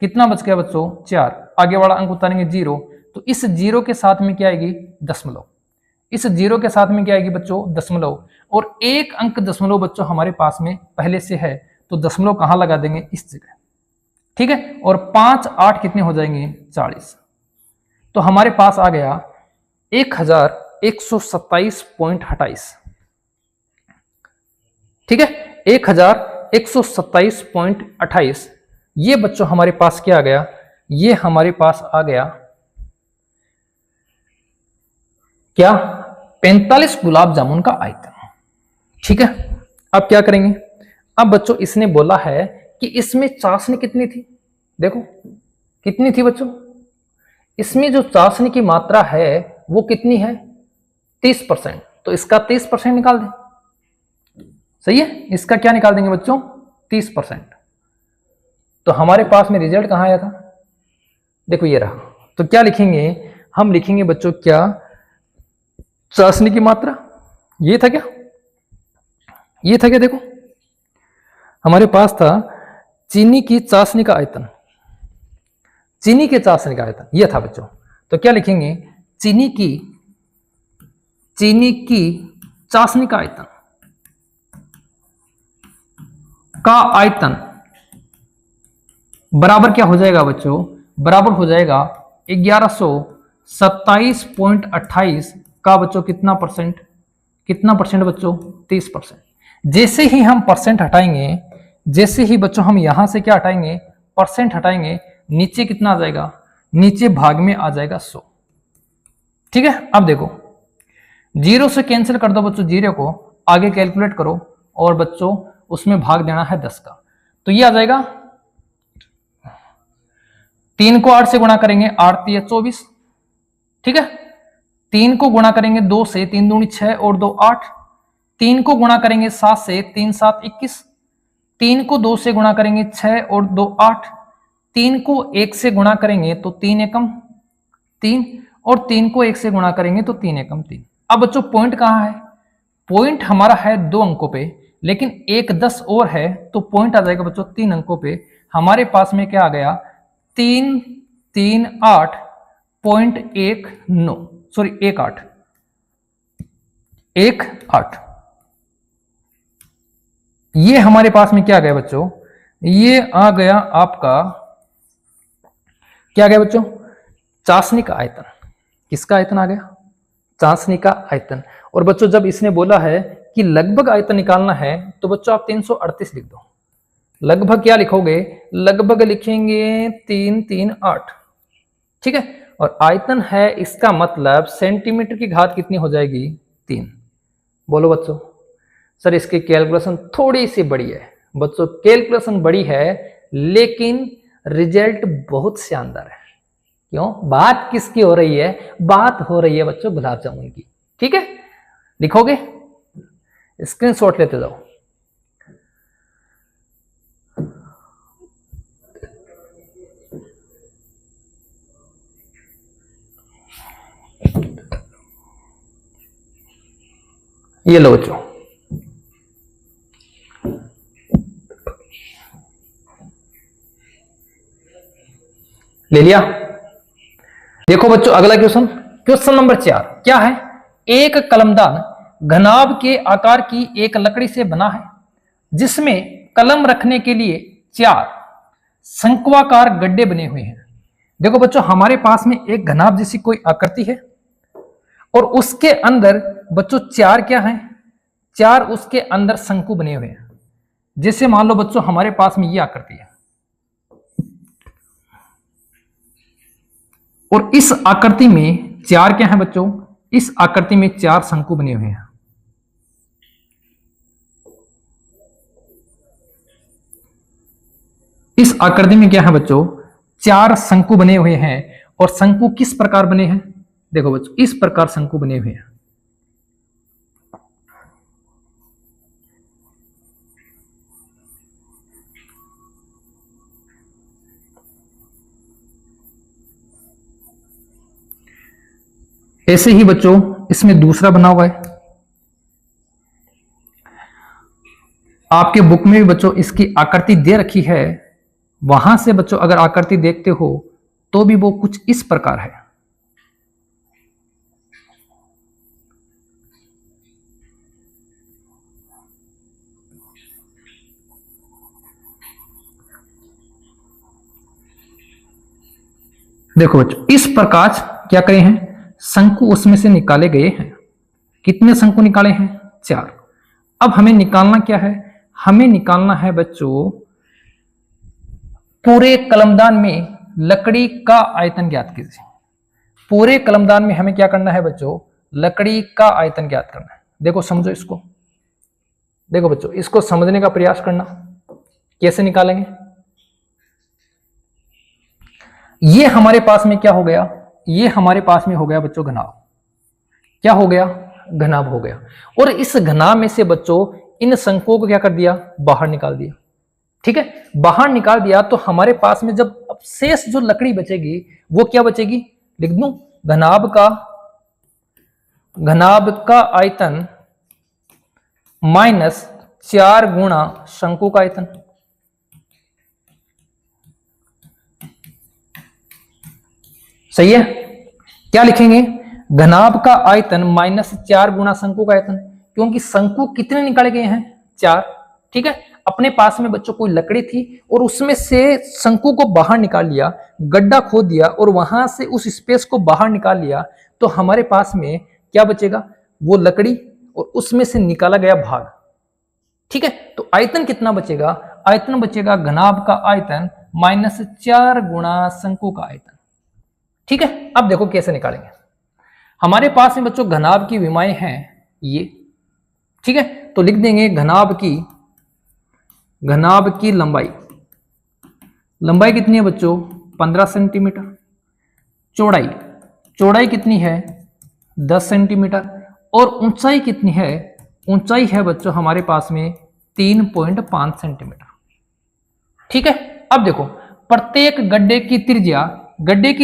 कितना बच गया बच्चों 4, आगे वाला अंक उतारेंगे 0। तो इस 0 के साथ में क्या आएगी, दशमलव। इस 0 के साथ में क्या आएगी बच्चों, दशमलव। और एक अंक दशमलव बच्चों हमारे पास में पहले से है, तो दशमलव कहां लगा देंगे, इस जगह। ठीक है, और 5 8 कितने हो जाएंगे 40। तो हमारे पास आ गया 1127.28। ठीक है, 1127.28। ये बच्चों हमारे पास क्या आ गया, ये हमारे पास आ गया क्या, 45 गुलाब जामुन का आयतन। ठीक है, अब क्या करेंगे, अब बच्चों इसने बोला है कि इसमें चाशनी कितनी थी, देखो कितनी थी बच्चों, इसमें जो चाशनी की मात्रा है वो कितनी है, 30%। तो इसका 30% निकाल दें, सही है, इसका क्या निकाल देंगे बच्चों, 30%। तो हमारे पास में रिजल्ट कहां आया था, देखो ये रहा। तो क्या लिखेंगे, हम लिखेंगे बच्चों क्या, चाशनी की मात्रा, ये था क्या, ये था क्या, देखो हमारे पास था चीनी की चाशनी का आयतन, चीनी के चाशनी का आयतन ये था बच्चों। तो क्या लिखेंगे, चीनी की चाशनी का आयतन, का आयतन बराबर क्या हो जाएगा बच्चों, बराबर हो जाएगा 1127.28 का बच्चों कितना परसेंट, कितना परसेंट बच्चों, 30%। जैसे ही हम परसेंट हटाएंगे, जैसे ही बच्चों हम यहां से क्या हटाएंगे, परसेंट हटाएंगे, नीचे कितना आ जाएगा, नीचे भाग में आ जाएगा 100। ठीक है, अब देखो 0 से कैंसिल कर दो बच्चों, 0 को आगे कैलकुलेट करो और बच्चों उसमें भाग देना है 10 का, तो ये आ जाएगा 3 को 8 से गुणा करेंगे, 8 3 24। ठीक है, 3 को गुणा करेंगे 2 से, 3 दूनी 6 और 2 8। 3 को गुणा करेंगे 7 से, 3 7 21। 3 को 2 से गुणा करेंगे 6 और 2 8। 3 को 1 से गुणा करेंगे तो 3 एकम 3 और 3 को 1 से गुणा करेंगे तो 3 एकम 3। अब बच्चों पॉइंट कहां है, पॉइंट हमारा है 2 अंकों पे, लेकिन एक 10 और है तो पॉइंट आ जाएगा बच्चों 3 अंकों पे। हमारे पास में क्या आ गया, 338.19, सॉरी 18 ये हमारे पास में क्या आ गया बच्चों, ये आ गया आपका, क्या आ गया बच्चों, चाशनी का आयतन। किसका आयतन आ गया, चाशनी का आयतन। और बच्चों जब इसने बोला है कि लगभग आयतन निकालना है तो बच्चों आप 338 लिख दो। लगभग क्या लिखोगे, लगभग लिखेंगे 338। ठीक है, और आयतन है, इसका मतलब सेंटीमीटर की घात कितनी हो जाएगी, 3। बोलो बच्चों, सर इसकी कैलकुलेशन थोड़ी सी बड़ी है। बच्चों कैलकुलेशन बड़ी है लेकिन रिजल्ट बहुत शानदार है। क्यों, बात किसकी हो रही है, बात हो रही है बच्चों गुलाब जामुन की। ठीक है, लिखोगे, स्क्रीनशॉट लेते जाओ। ये लो बच्चों, ले लिया। देखो बच्चों अगला क्वेश्चन, क्वेश्चन नंबर 4 क्या है, एक कलमदान घनाभ के आकार की एक लकड़ी से बना है जिसमें कलम रखने के लिए 4 शंक्वाकार गड्ढे बने हुए हैं। देखो बच्चों हमारे पास में एक घनाभ जैसी कोई आकृति है और उसके अंदर बच्चों 4 क्या है, 4 उसके अंदर शंकु बने हुए हैं। जैसे मान लो बच्चों हमारे पास में ये आकृति है और इस आकृति में 4 क्या है बच्चों, इस आकृति में 4 शंकु बने हुए हैं। इस आकृति में क्या है बच्चों, 4 शंकु बने हुए हैं। और शंकु किस प्रकार बने हैं, देखो बच्चों इस प्रकार शंकु बने हुए हैं। ऐसे ही बच्चों इसमें दूसरा बना हुआ है। आपके बुक में भी बच्चों इसकी आकृति दे रखी है, वहां से बच्चों अगर आकृति देखते हो तो भी वो कुछ इस प्रकार है। देखो बच्चों इस प्रकार क्या करे हैं, शंकु उसमें से निकाले गए हैं। कितने शंकु निकाले हैं, 4। अब हमें निकालना क्या है, हमें निकालना है बच्चों पूरे कलमदान में लकड़ी का आयतन ज्ञात कीजिए। पूरे कलमदान में हमें क्या करना है बच्चों, लकड़ी का आयतन ज्ञात करना है। देखो समझो इसको, देखो बच्चों इसको समझने का प्रयास करना, कैसे निकालेंगे। ये हमारे पास में क्या हो गया, ये हमारे पास में हो गया बच्चों घनाभ। क्या हो गया, घनाभ हो गया। और इस घनाभ में से बच्चों इन शंकुओं को क्या कर दिया, बाहर निकाल दिया। ठीक है, बाहर निकाल दिया तो हमारे पास में जब अब शेष जो लकड़ी बचेगी वो क्या बचेगी, लिख दूं घनाभ का आयतन माइनस 4 गुणा शंकु का आयतन। सही है, क्या लिखेंगे, घनाभ का आयतन माइनस 4 गुणा शंकु का आयतन, क्योंकि शंकु कितने निकाले गए हैं, 4। ठीक है, अपने पास में बच्चों कोई लकड़ी थी और उसमें से शंकु को बाहर निकाल लिया, गड्ढा खोद दिया और वहां से उस स्पेस को बाहर निकाल लिया, तो हमारे पास में क्या बचेगा, वो लकड़ी और उसमें से निकाला गया भाग। ठीक है, तो आयतन कितना बचेगा, आयतन बचेगा घनाभ का आयतन -4 गुणा शंकु का आयतन। ठीक है, अब देखो कैसे निकालेंगे। हमारे पास में बच्चों घनाभ की विमाएं हैं ये। ठीक है, तो लिख देंगे घनाभ की लंबाई कितनी है बच्चों, 15 सेंटीमीटर। चौड़ाई कितनी है, 10 सेंटीमीटर। और ऊंचाई कितनी है, ऊंचाई है बच्चों हमारे पास में 3.5 सेंटीमीटर। ठीक है, अब देखो प्रत्येक गड्ढे की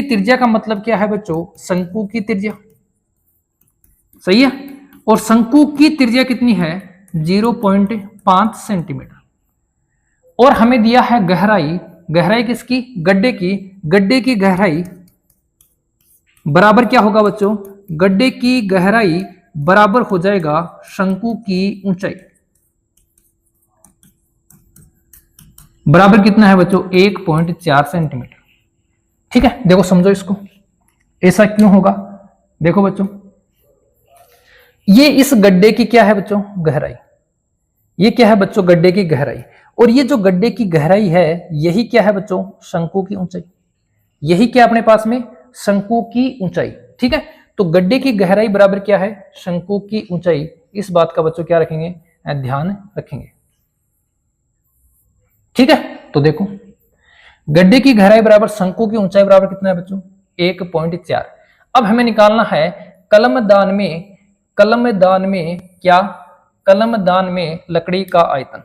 त्रिज्या का मतलब क्या है बच्चों, शंकु की त्रिज्या। सही है, और शंकु की त्रिज्या कितनी है, 0.5 सेंटीमीटर। और हमें दिया है गहराई किसकी, गड्ढे की गहराई बराबर क्या होगा बच्चों, गड्ढे की गहराई बराबर हो जाएगा शंकु की ऊंचाई। बराबर कितना है बच्चों, 1.4 सेंटीमीटर। ठीक है, देखो समझो इसको, ऐसा क्यों होगा। देखो बच्चों, ये इस गड्ढे की क्या है बच्चों, गहराई। ये क्या है बच्चों, गड्ढे की गहराई। और ये जो गड्ढे की गहराई है यही क्या है बच्चों, शंकु की ऊंचाई। यही क्या अपने पास में, शंकु की ऊंचाई। ठीक है, तो गड्ढे की गहराई बराबर क्या है, शंकु की ऊंचाई। इस बात का बच्चों क्या रखेंगे, ध्यान रखेंगे। ठीक है, तो देखो गड्ढे की गहराई बराबर शंकु की ऊंचाई बराबर कितना है बच्चों, 1.4। अब हमें निकालना है कलमदान में लकड़ी का आयतन।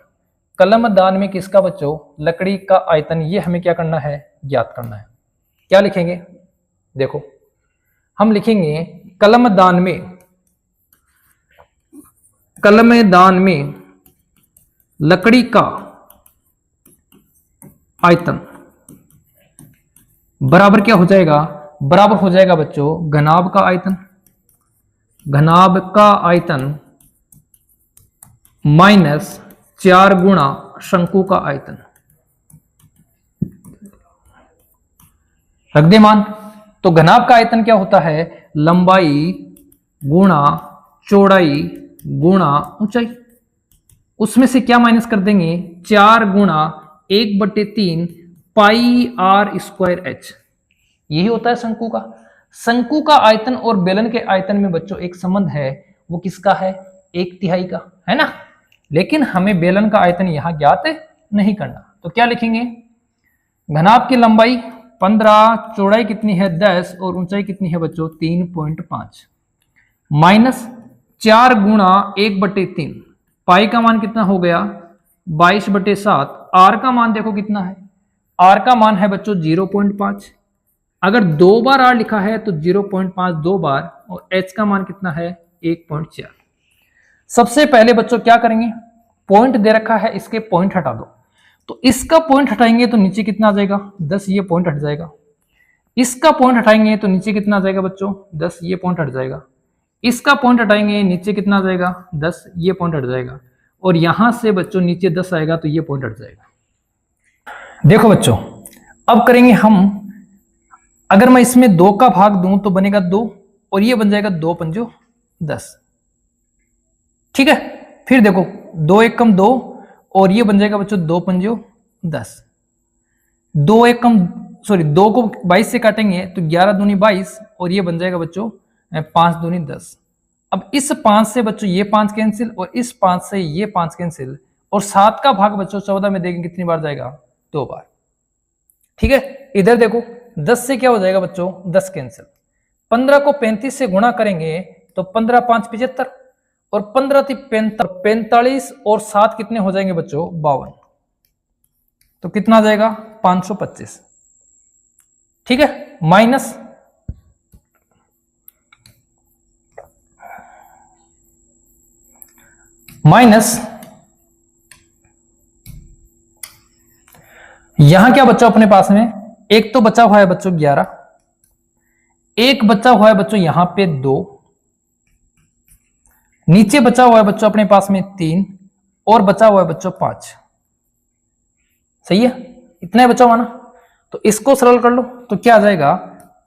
कलमदान में किसका बच्चों, लकड़ी का आयतन। ये हमें क्या करना है, ज्ञात करना है। क्या लिखेंगे, देखो हम लिखेंगे कलमदान में लकड़ी का आयतन बराबर क्या हो जाएगा, बराबर हो जाएगा बच्चों घनाभ का आयतन -4 गुणा शंकु का आयतन। रख दे मान। तो घनाभ का आयतन क्या होता है, लंबाई गुणा चौड़ाई गुणा ऊंचाई। उसमें से क्या माइनस कर देंगे, 4 गुणा 1/3 पाई r स्क्वायर h। यही होता है शंकु का। शंकु का आयतन और बेलन के आयतन में बच्चों एक संबंध है, वो किसका है, 1/3 का, है ना। लेकिन हमें बेलन का आयतन यहां ज्ञात नहीं करना, तो क्या लिखेंगे, घनाभ की लंबाई 15, चौड़ाई कितनी है 10 और ऊंचाई कितनी है बच्चों 3.5 -4 गुणा 1/3। पाई का मान कितना हो गया 22/7। आर का मान देखो कितना है, आर का मान है बच्चों 0.5। अगर 2 बार आर लिखा है तो 0.5 2 बार, और एच का मान कितना है 1.4। सबसे पहले बच्चों क्या करेंगे, पॉइंट दे रखा है, इसके पॉइंट हटा दो। तो इसका पॉइंट हटाएंगे तो नीचे कितना आ जाएगा 10, ये पॉइंट हट जाएगा। इसका पॉइंट हटाएंगे तो नीचे कितना आ जाएगा बच्चों 10, ये पॉइंट हट जाएगा। इसका पॉइंट हटाएंगे नीचे कितना आ जाएगा 10, ये पॉइंट हट जाएगा। और यहां से बच्चों नीचे 10 आएगा तो ये पॉइंट हट जाएगा। देखो बच्चों अब करेंगे हम, अगर मैं इसमें 2 का भाग दूं तो बनेगा 2 और ये बन जाएगा 2 पंजो 10। ठीक है, फिर देखो 2 एकम 2 और ये बन जाएगा बच्चों 2 पंजो 10। 2 को 22 से काटेंगे तो 11 दूनी 22 और ये बन जाएगा बच्चों 5 दूनी 10। अब इस 5 से बच्चों ये 5 कैंसिल और इस 5 से ये 5 कैंसिल, और 7 का भाग बच्चों 14 में देंगे कितनी बार जाएगा 2 बार। ठीक है, इधर देखो 10 से क्या हो जाएगा बच्चों 10 कैंसिल। 15 को 35 से गुणा करेंगे तो 15 5 75 और 15 45 और 7 कितने हो जाएंगे बच्चों 52। तो कितना आ जाएगा 525। ठीक है, माइनस यहां क्या बच्चों अपने पास में एक तो बचा हुआ है बच्चों 11, एक बचा हुआ है बच्चों यहां पे 2, नीचे बचा हुआ है बच्चों अपने पास में 3 और बचा हुआ है बच्चों 5। सही है, इतना ही बचा हुआ ना। तो इसको सरल कर लो तो क्या आ जाएगा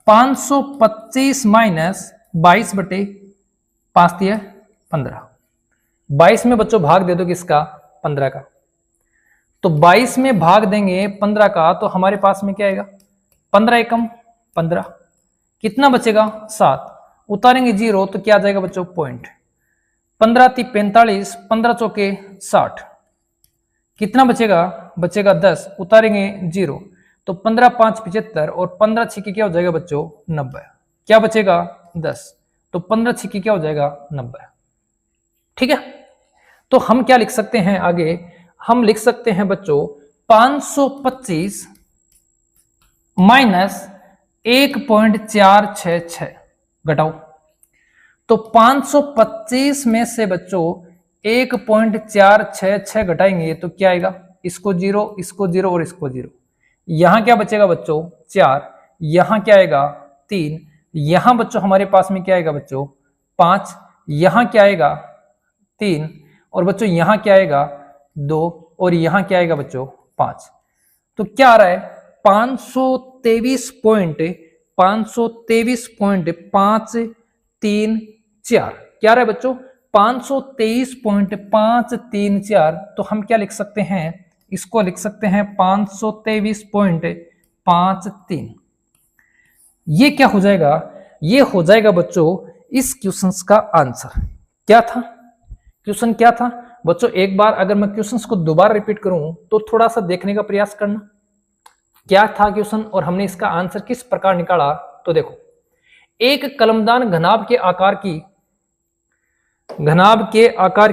525 माइनस 22/5 दिया 15। 22 में बच्चों भाग दे दो किसका 15 का। तो 22 में भाग देंगे 15 का तो हमारे पास में क्या आएगा 15 एकम 15, कितना बचेगा 7, उतारेंगे 0 तो क्या आ जाएगा बच्चों पॉइंट। 15 × 45, 15 चौके 60, कितना बचेगा बचेगा 10, उतारेंगे 0 तो 15 × 5 = 75 और 15 छिके क्या हो जाएगा बच्चों 90, क्या बचेगा 10 तो 15 छिके क्या हो जाएगा 90। ठीक है, तो हम क्या लिख सकते हैं आगे, हम लिख सकते हैं बच्चों 525 माइनस 1.466 घटाओ। तो 525 में से बच्चों 1.466 घटाएंगे तो क्या आएगा, इसको 0, इसको 0 और इसको 0, यहां क्या बचेगा बच्चों 4, यहां क्या आएगा 3, यहां बच्चों हमारे पास में क्या आएगा बच्चों 5, यहां क्या आएगा 3 और बच्चों यहां क्या आएगा 2 और यहां क्या आएगा बच्चों 5। तो क्या आ रहा है 523.534, क्या आ रहा है बच्चों 523.534। तो हम क्या लिख सकते हैं, इसको लिख सकते हैं 523.53। ये क्या हो जाएगा, ये हो जाएगा बच्चों इस क्वेश्चन का आंसर। क्या था क्वेश्चन, क्या था बच्चों, एक बार अगर मैं क्वेश्चन को दोबारा रिपीट करूं तो थोड़ा सा देखने का प्रयास करना, क्या था क्वेश्चन और हमने इसका आंसर किस प्रकार निकाला। तो देखो, एक कलमदान घनाभ के आकार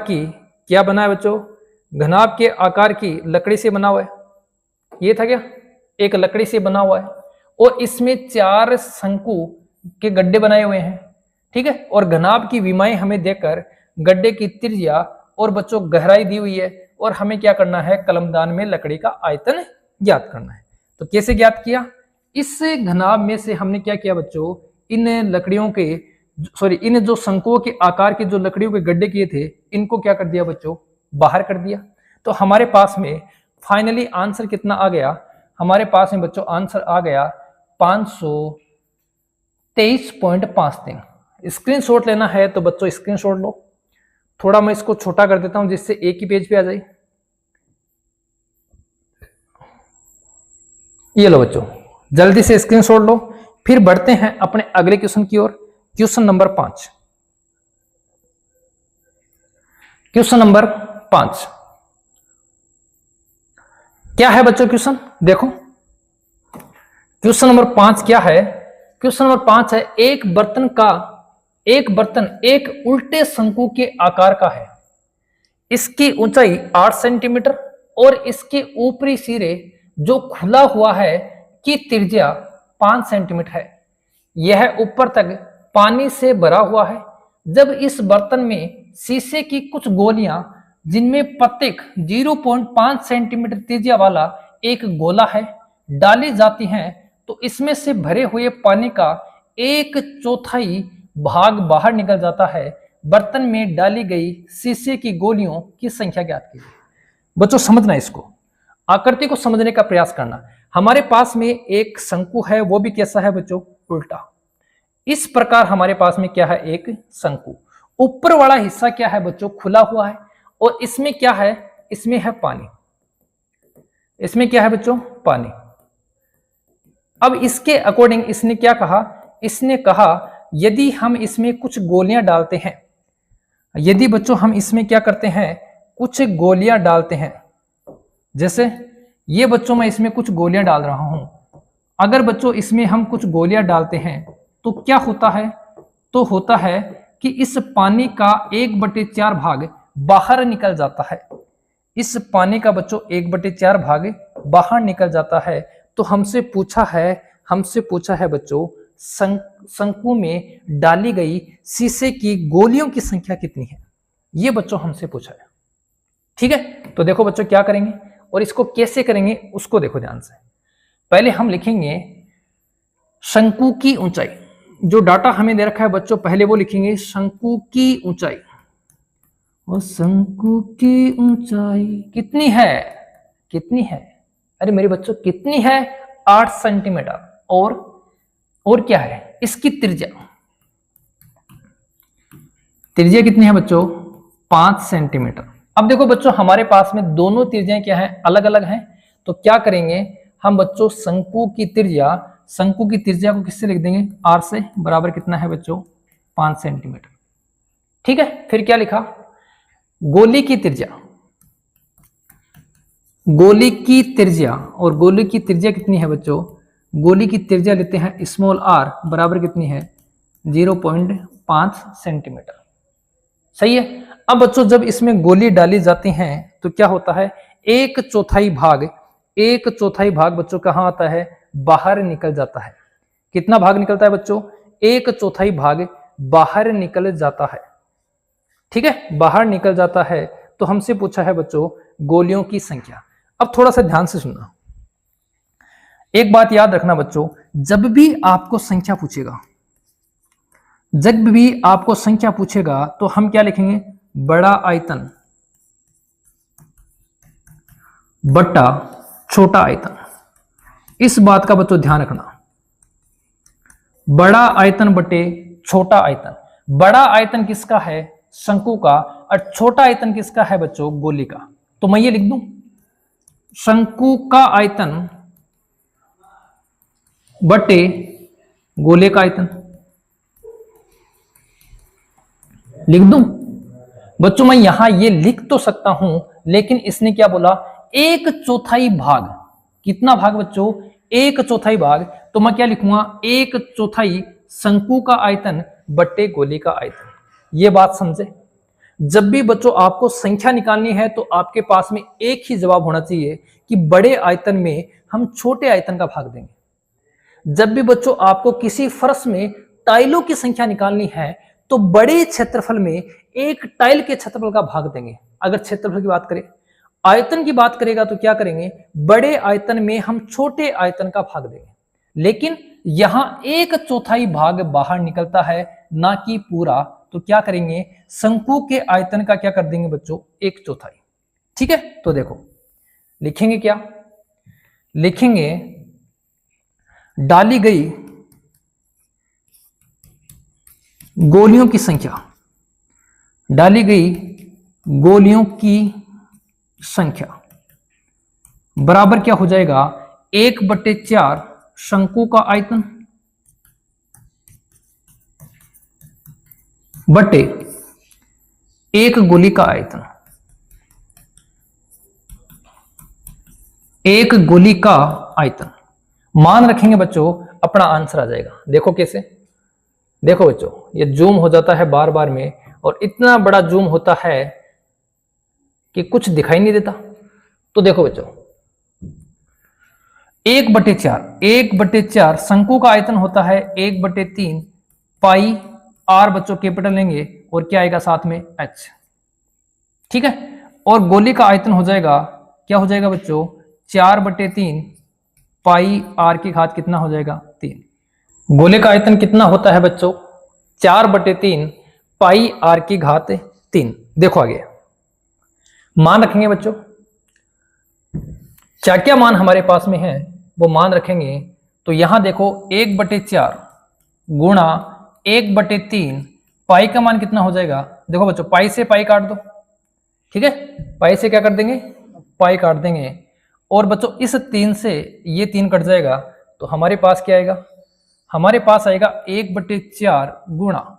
की क्या बना है बच्चों, घनाभ के आकार की लकड़ी से बना हुआ है, ये था क्या, एक लकड़ी से बना हुआ है और इसमें 4 शंकु के गड्ढे बनाए हुए हैं। ठीक है, और घनाभ की विमाएं हमें देकर गड्ढे की त्रिज्या और बच्चों गहराई दी हुई है और हमें क्या करना है, कलमदान में लकड़ी का आयतन ज्ञात करना है। तो कैसे ज्ञात किया, इस घनाभ में से हमने क्या किया बच्चों, इन लकड़ियों के इन जो शंकुओं के आकार के जो लकड़ियों के गड्ढे किए थे इनको क्या कर दिया बच्चों, बाहर कर दिया। तो हमारे पास में फाइनली आंसर कितना आ गया, हमारे पास में बच्चों आंसर आ गया 523.53। स्क्रीनशॉट लेना है तो बच्चों स्क्रीनशॉट लो, थोड़ा मैं इसको छोटा कर देता हूं जिससे एक ही पेज पे आ जाए। ये लो बच्चों, जल्दी से स्क्रीनशॉट लो, फिर बढ़ते हैं अपने अगले क्वेश्चन की ओर। क्वेश्चन नंबर 5, क्वेश्चन नंबर 5 क्या है बच्चों क्वेश्चन, देखो क्वेश्चन नंबर 5 क्या है, क्वेश्चन नंबर 5 है एक बर्तन एक उल्टे शंकु के आकार का है, इसकी ऊंचाई 8 सेंटीमीटर और इसके ऊपरी सिरे जो खुला हुआ है की त्रिज्या 5 सेंटीमीटर है, यह ऊपर तक पानी से भरा हुआ है। जब इस बर्तन में शीशे की कुछ गोलियां जिनमें प्रत्येक 0.5 सेंटीमीटर त्रिज्या वाला एक गोला है डाली जाती हैं तो इसमें से भरे हुए पानी का 1/4 भाग बाहर निकल जाता है। बर्तन में डाली गई शीशे की गोलियों की संख्या ज्ञात कीजिए। बच्चों समझना, इसको आकृति को समझने का प्रयास करना। हमारे पास में एक शंकु है, वो भी कैसा है बच्चों, उल्टा। इस प्रकार हमारे पास में क्या है, एक शंकु, ऊपर वाला हिस्सा क्या है बच्चों, खुला हुआ है और इसमें क्या है, इसमें है पानी, इसमें क्या है बच्चों, पानी। अब इसके अकॉर्डिंग इसने क्या कहा, इसने कहा यदि हम इसमें कुछ गोलियां डालते हैं, यदि बच्चों हम इसमें क्या करते हैं, कुछ गोलियां डालते हैं, जैसे ये बच्चों मैं इसमें कुछ गोलियां डाल रहा हूं, अगर बच्चों इसमें हम कुछ गोलियां डालते हैं तो क्या होता है, तो होता है कि इस पानी का 1/4 भाग बाहर निकल जाता है। इस पानी का बच्चों 1/4 भाग बाहर निकल जाता है। तो हमसे पूछा है बच्चों शंकु में डाली गई शीशे की गोलियों की संख्या कितनी है, ये बच्चों हमसे पूछा है। ठीक है, तो देखो बच्चों क्या करेंगे और इसको कैसे करेंगे उसको देखो ध्यान से। पहले हम लिखेंगे शंकु की ऊंचाई, जो डाटा हमें दे रखा है बच्चों पहले वो लिखेंगे शंकु की ऊंचाई, और शंकु की ऊंचाई कितनी है, अरे मेरे बच्चों कितनी है? 8 सेंटीमीटर। और क्या है इसकी त्रिज्या? त्रिज्या कितनी है बच्चों? 5 सेंटीमीटर। अब देखो बच्चों हमारे पास में दोनों त्रिज्याएं क्या है? अलग अलग हैं। तो क्या करेंगे हम बच्चों, शंकु की त्रिज्या को किससे लिख देंगे? आर से। बराबर कितना है बच्चों? 5 सेंटीमीटर। ठीक है, फिर क्या लिखा? गोली की त्रिज्या, और गोली की त्रिज्या कितनी है बच्चों? गोली की त्रिज्या लेते हैं स्मॉल आर, बराबर कितनी है? 0.5 सेंटीमीटर। सही है। अब बच्चों जब इसमें गोली डाली जाती हैं तो क्या होता है? एक चौथाई भाग बच्चों कहाँ आता है? बाहर निकल जाता है। कितना भाग निकलता है बच्चों? एक चौथाई भाग बाहर निकल जाता है। ठीक है, बाहर निकल जाता है। तो हमसे पूछा है बच्चों गोलियों की संख्या। अब थोड़ा सा ध्यान से सुनना, एक बात याद रखना बच्चों, जब भी आपको संख्या पूछेगा तो हम क्या लिखेंगे? बड़ा आयतन बट्टा छोटा आयतन। इस बात का बच्चों ध्यान रखना, बड़ा आयतन बटे छोटा आयतन। बड़ा आयतन किसका है? शंकु का। और छोटा आयतन किसका है बच्चों? गोली का। तो मैं ये लिख दूं, शंकु का आयतन बटे गोले का आयतन। लिख दूं बच्चों? मैं यहां ये लिख तो सकता हूं, लेकिन इसने क्या बोला? एक चौथाई भाग। कितना भाग बच्चों? एक चौथाई भाग। तो मैं क्या लिखूंगा? एक चौथाई शंकु का आयतन बट्टे गोली का आयतन। ये बात समझे। जब भी बच्चों आपको संख्या निकालनी है तो आपके पास में एक ही जवाब होना चाहिए कि बड़े आयतन में हम छोटे आयतन का भाग देंगे। जब भी बच्चों आपको किसी फर्श में टाइलों की संख्या निकालनी है तो बड़े क्षेत्रफल में एक टाइल के क्षेत्रफल का भाग देंगे। अगर क्षेत्रफल की बात करें, आयतन की बात करेगा तो क्या करेंगे? बड़े आयतन में हम छोटे आयतन का भाग देंगे। लेकिन यहां एक चौथाई भाग बाहर निकलता है, ना कि पूरा। तो क्या करेंगे? शंकु के आयतन का क्या कर देंगे बच्चों? एक चौथाई। ठीक है, तो देखो लिखेंगे क्या? लिखेंगे डाली गई गोलियों की संख्या, बराबर क्या हो जाएगा? 1/4 शंकु का आयतन बटे एक गोली का आयतन। एक गोली का आयतन मान रखेंगे बच्चों, अपना आंसर आ जाएगा। देखो कैसे? देखो बच्चों, ये जूम हो जाता है बार बार में, और इतना बड़ा जूम होता है कि कुछ दिखाई नहीं देता। तो देखो बच्चों, 1/4 शंकु का आयतन होता है 1/3 पाई आर। बच्चों कैपिटल लेंगे और क्या आएगा साथ में? एच। ठीक है, और गोली का आयतन हो जाएगा, क्या हो जाएगा बच्चों? 4/3 पाई आर की घात कितना हो जाएगा? 3। गोले का आयतन कितना होता है बच्चों? 4/3 पाई आर की घात 3। देखो आगे मान रखेंगे बच्चों, क्या क्या मान हमारे पास में है वो मान रखेंगे। तो यहां देखो 1/4 गुणा 1/3 पाई का मान कितना हो जाएगा? देखो बच्चों, पाई से पाई काट दो। ठीक है, पाई से क्या कर देंगे? पाई काट देंगे। और बच्चों इस 3 से ये 3 कट जाएगा, तो हमारे पास क्या आएगा? हमारे पास आएगा 1/4 गुणा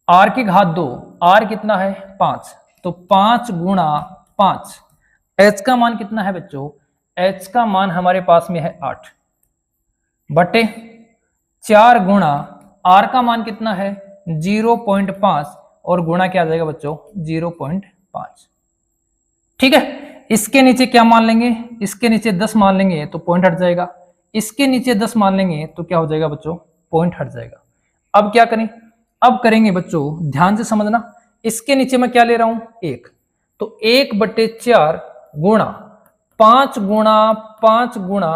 आर की घात 2। आर कितना है? 5। तो 5 गुणा 5। एच का मान कितना है बच्चों? एच का मान हमारे पास में है 8 बटे 4 गुणा आर का मान कितना है? 0.5 और गुणा क्या आ जाएगा बच्चों? 0.5। ठीक है, इसके नीचे क्या मान लेंगे? इसके नीचे 10 मान लेंगे तो पॉइंट हट जाएगा। इसके नीचे 10 मान लेंगे तो क्या हो जाएगा बच्चों? पॉइंट हट जाएगा। अब क्या करें? अब करेंगे बच्चों, ध्यान से समझना। इसके नीचे मैं क्या ले रहा हूं? 1। तो 1/4 गुणा 5 गुणा 5 गुणा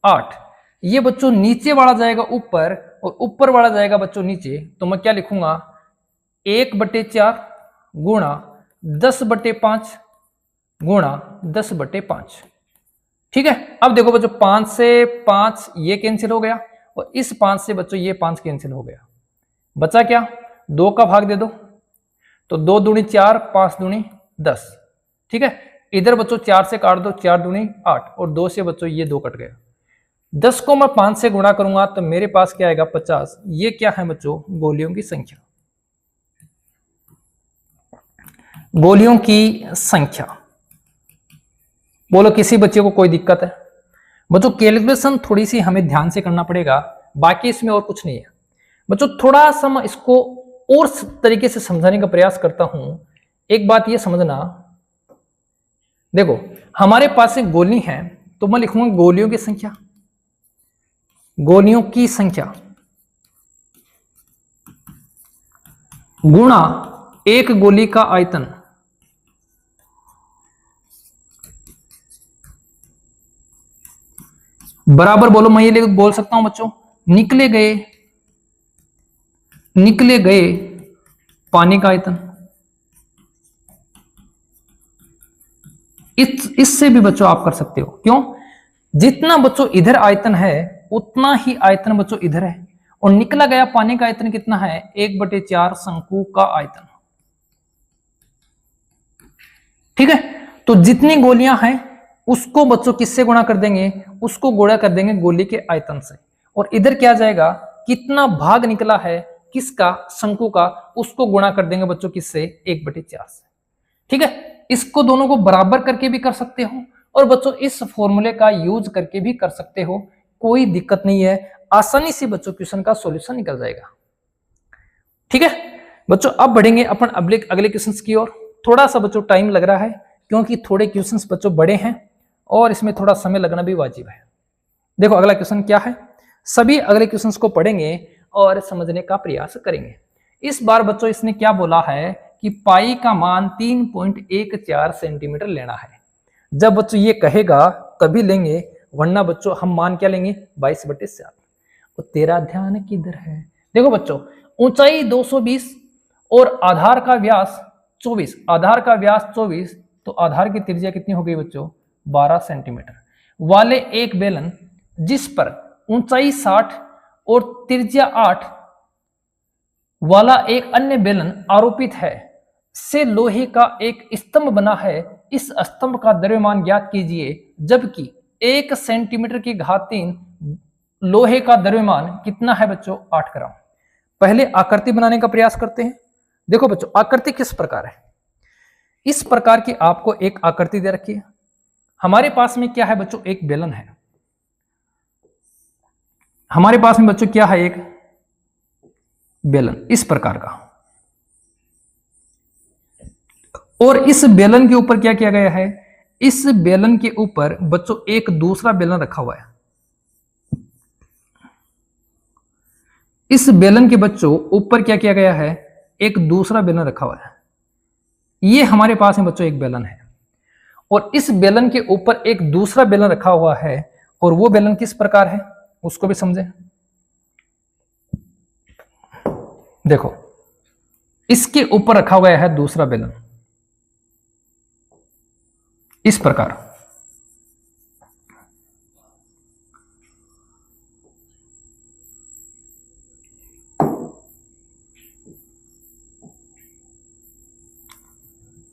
8। ये बच्चों नीचे वाला जाएगा ऊपर और ऊपर वाला जाएगा बच्चों नीचे। तो मैं क्या लिखूंगा? 1/4 गुणा 10/5 गुणा 10/5। ठीक है। अब देखो बच्चों 5 से 5 ये कैंसिल हो गया और इस 5 से बच्चों ये 5 कैंसिल हो गया, बचा क्या, 2 का भाग दे दो, तो 2 दूनी 4, 5 दूनी 10। ठीक है, इधर बच्चों 4 से काट दो, 4 दूनी 8 और 2 से बच्चों ये 2 कट गया। 10 को मैं 5 से गुणा करूंगा तो मेरे पास क्या आएगा 50। ये क्या है बच्चों, गोलियों की संख्या, गोलियों की संख्या। बोलो किसी बच्चे को कोई दिक्कत है? बच्चों कैलकुलेशन थोड़ी सी हमें ध्यान से करना पड़ेगा, बाकी इसमें और कुछ नहीं है। बच्चों थोड़ा सा मैं इसको और तरीके से समझाने का प्रयास करता हूं। एक बात ये समझना, देखो हमारे पास एक गोली है तो मैं लिखूंगा गोलियों की संख्या, गोलियों की संख्या गुणा एक गोली का आयतन, बराबर बोलो, मैं ये बोल सकता हूं बच्चों, निकले गए पानी का आयतन। इससे भी बच्चों आप कर सकते हो, क्यों, जितना बच्चों इधर आयतन है उतना ही आयतन बच्चों इधर है, और निकला गया पानी का आयतन कितना है, 1/4 शंकु का आयतन। ठीक है, तो जितनी गोलियां हैं उसको बच्चों किससे गुणा कर देंगे, उसको गुणा कर देंगे गोली के आयतन से, और इधर क्या जाएगा, कितना भाग निकला है किसका, शंकु का, उसको गुणा कर देंगे बच्चों किससे, 1/4 से। ठीक है, इसको दोनों को बराबर करके भी कर सकते हो और बच्चों इस फॉर्मूले का यूज करके भी कर सकते हो, कोई दिक्कत नहीं है, आसानी से बच्चों क्वेश्चन का सॉल्यूशन निकल जाएगा। ठीक है बच्चों, अब बढ़ेंगे अपन अगले क्वेश्चन की ओर। थोड़ा सा बच्चों टाइम लग रहा है क्योंकि थोड़े क्वेश्चंस बच्चों बड़े हैं और इसमें थोड़ा समय लगना भी वाजिब है। देखो अगला क्वेश्चन क्या है, सभी अगले क्वेश्चंस को पढ़ेंगे और समझने का प्रयास करेंगे। इस बार बच्चों इसने क्या बोला है कि पाई का मान 3.14 सेंटीमीटर लेना है। जब बच्चों ये कहेगा तभी लेंगे, वरना बच्चों हम मान क्या लेंगे, 22/7। तो तेरा ध्यान किधर है। देखो बच्चों ऊंचाई 220 और आधार का व्यास 24, आधार का व्यास 24, तो आधार की त्रिज्या कितनी हो गई बच्चों, 12 सेंटीमीटर वाले एक बेलन जिस पर ऊंचाई 60 और त्रिज्या 8 वाला एक अन्य बेलन आरोपित है से लोहे का एक स्तंभ बना है, इस स्तंभ का द्रव्यमान ज्ञात कीजिए, जबकि 1 सेंटीमीटर की घात 3 लोहे का द्रव्यमान कितना है बच्चों, 8 ग्राम। पहले आकृति बनाने का प्रयास करते हैं। देखो बच्चों आकृति किस प्रकार है, इस प्रकार की आपको एक आकृति दे रखी है। हमारे पास में क्या है बच्चों, एक बेलन है, हमारे पास में बच्चों क्या है, एक बेलन इस प्रकार का, और इस बेलन के ऊपर क्या किया गया है, इस बेलन के ऊपर बच्चों एक दूसरा बेलन रखा हुआ है। इस बेलन के बच्चों ऊपर क्या किया गया है, एक दूसरा बेलन रखा हुआ है। ये हमारे पास में बच्चों एक बेलन है और इस बेलन के ऊपर एक दूसरा बेलन रखा हुआ है, और वो बेलन किस प्रकार है उसको भी समझे। देखो इसके ऊपर रखा हुआ है दूसरा बेलन इस प्रकार,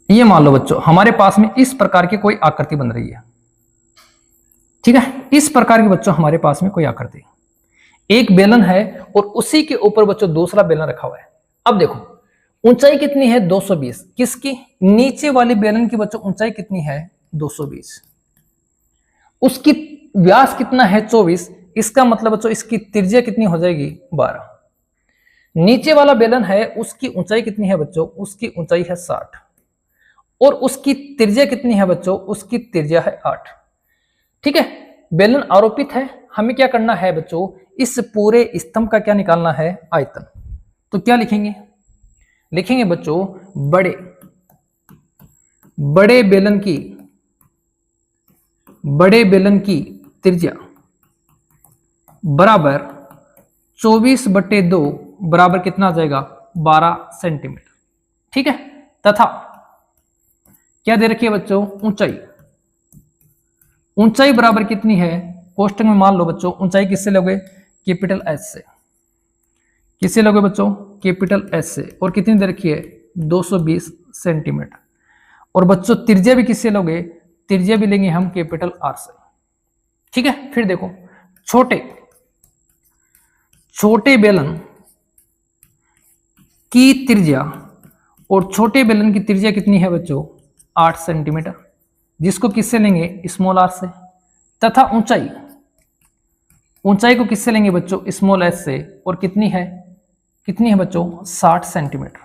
ये मान लो बच्चों हमारे पास में इस प्रकार की कोई आकृति बन रही है। ठीक है, इस प्रकार की बच्चों हमारे पास में कोई आकृति, एक बेलन है और उसी के ऊपर बच्चों दूसरा बेलन रखा हुआ है। अब देखो ऊंचाई कितनी है, 220, किसकी, नीचे वाले बेलन की बच्चों ऊंचाई कितनी है, 220, उसकी व्यास कितना है, 24, इसका मतलब बच्चों इसकी त्रिज्या कितनी हो जाएगी, 12। नीचे वाला बेलन है उसकी ऊंचाई कितनी है बच्चों, उसकी ऊंचाई है 60 और उसकी त्रिज्या कितनी है बच्चों, उसकी त्रिज्या है 8। ठीक है, बेलन आरोपित है, हमें क्या करना है बच्चों, इस पूरे स्तंभ का क्या निकालना है, आयतन। तो क्या लिखेंगे, लिखेंगे बच्चों बड़े बेलन की त्रिज्या बराबर 24/2 बराबर कितना आ जाएगा, 12 सेंटीमीटर। ठीक है, तथा क्या दे रखी है बच्चों, ऊंचाई ऊंचाई बराबर कितनी है, कोष्टक में मान लो बच्चों ऊंचाई किससे लोगे, कैपिटल एच से। किससे लोगे बच्चों, कैपिटल एच से। और कितनी दे रखी है, 220 सेंटीमीटर। और बच्चों त्रिज्या भी किससे लोगे, त्रिज्या भी लेंगे हम कैपिटल आर से। ठीक है, फिर देखो छोटे बेलन की त्रिज्या, और छोटे बेलन की त्रिज्या कितनी है बच्चों, 8 सेंटीमीटर, जिसको किससे लेंगे, स्मॉल आर से। तथा ऊंचाई को किससे लेंगे बच्चों, स्मॉल एच से। और कितनी है बच्चों, 60 सेंटीमीटर।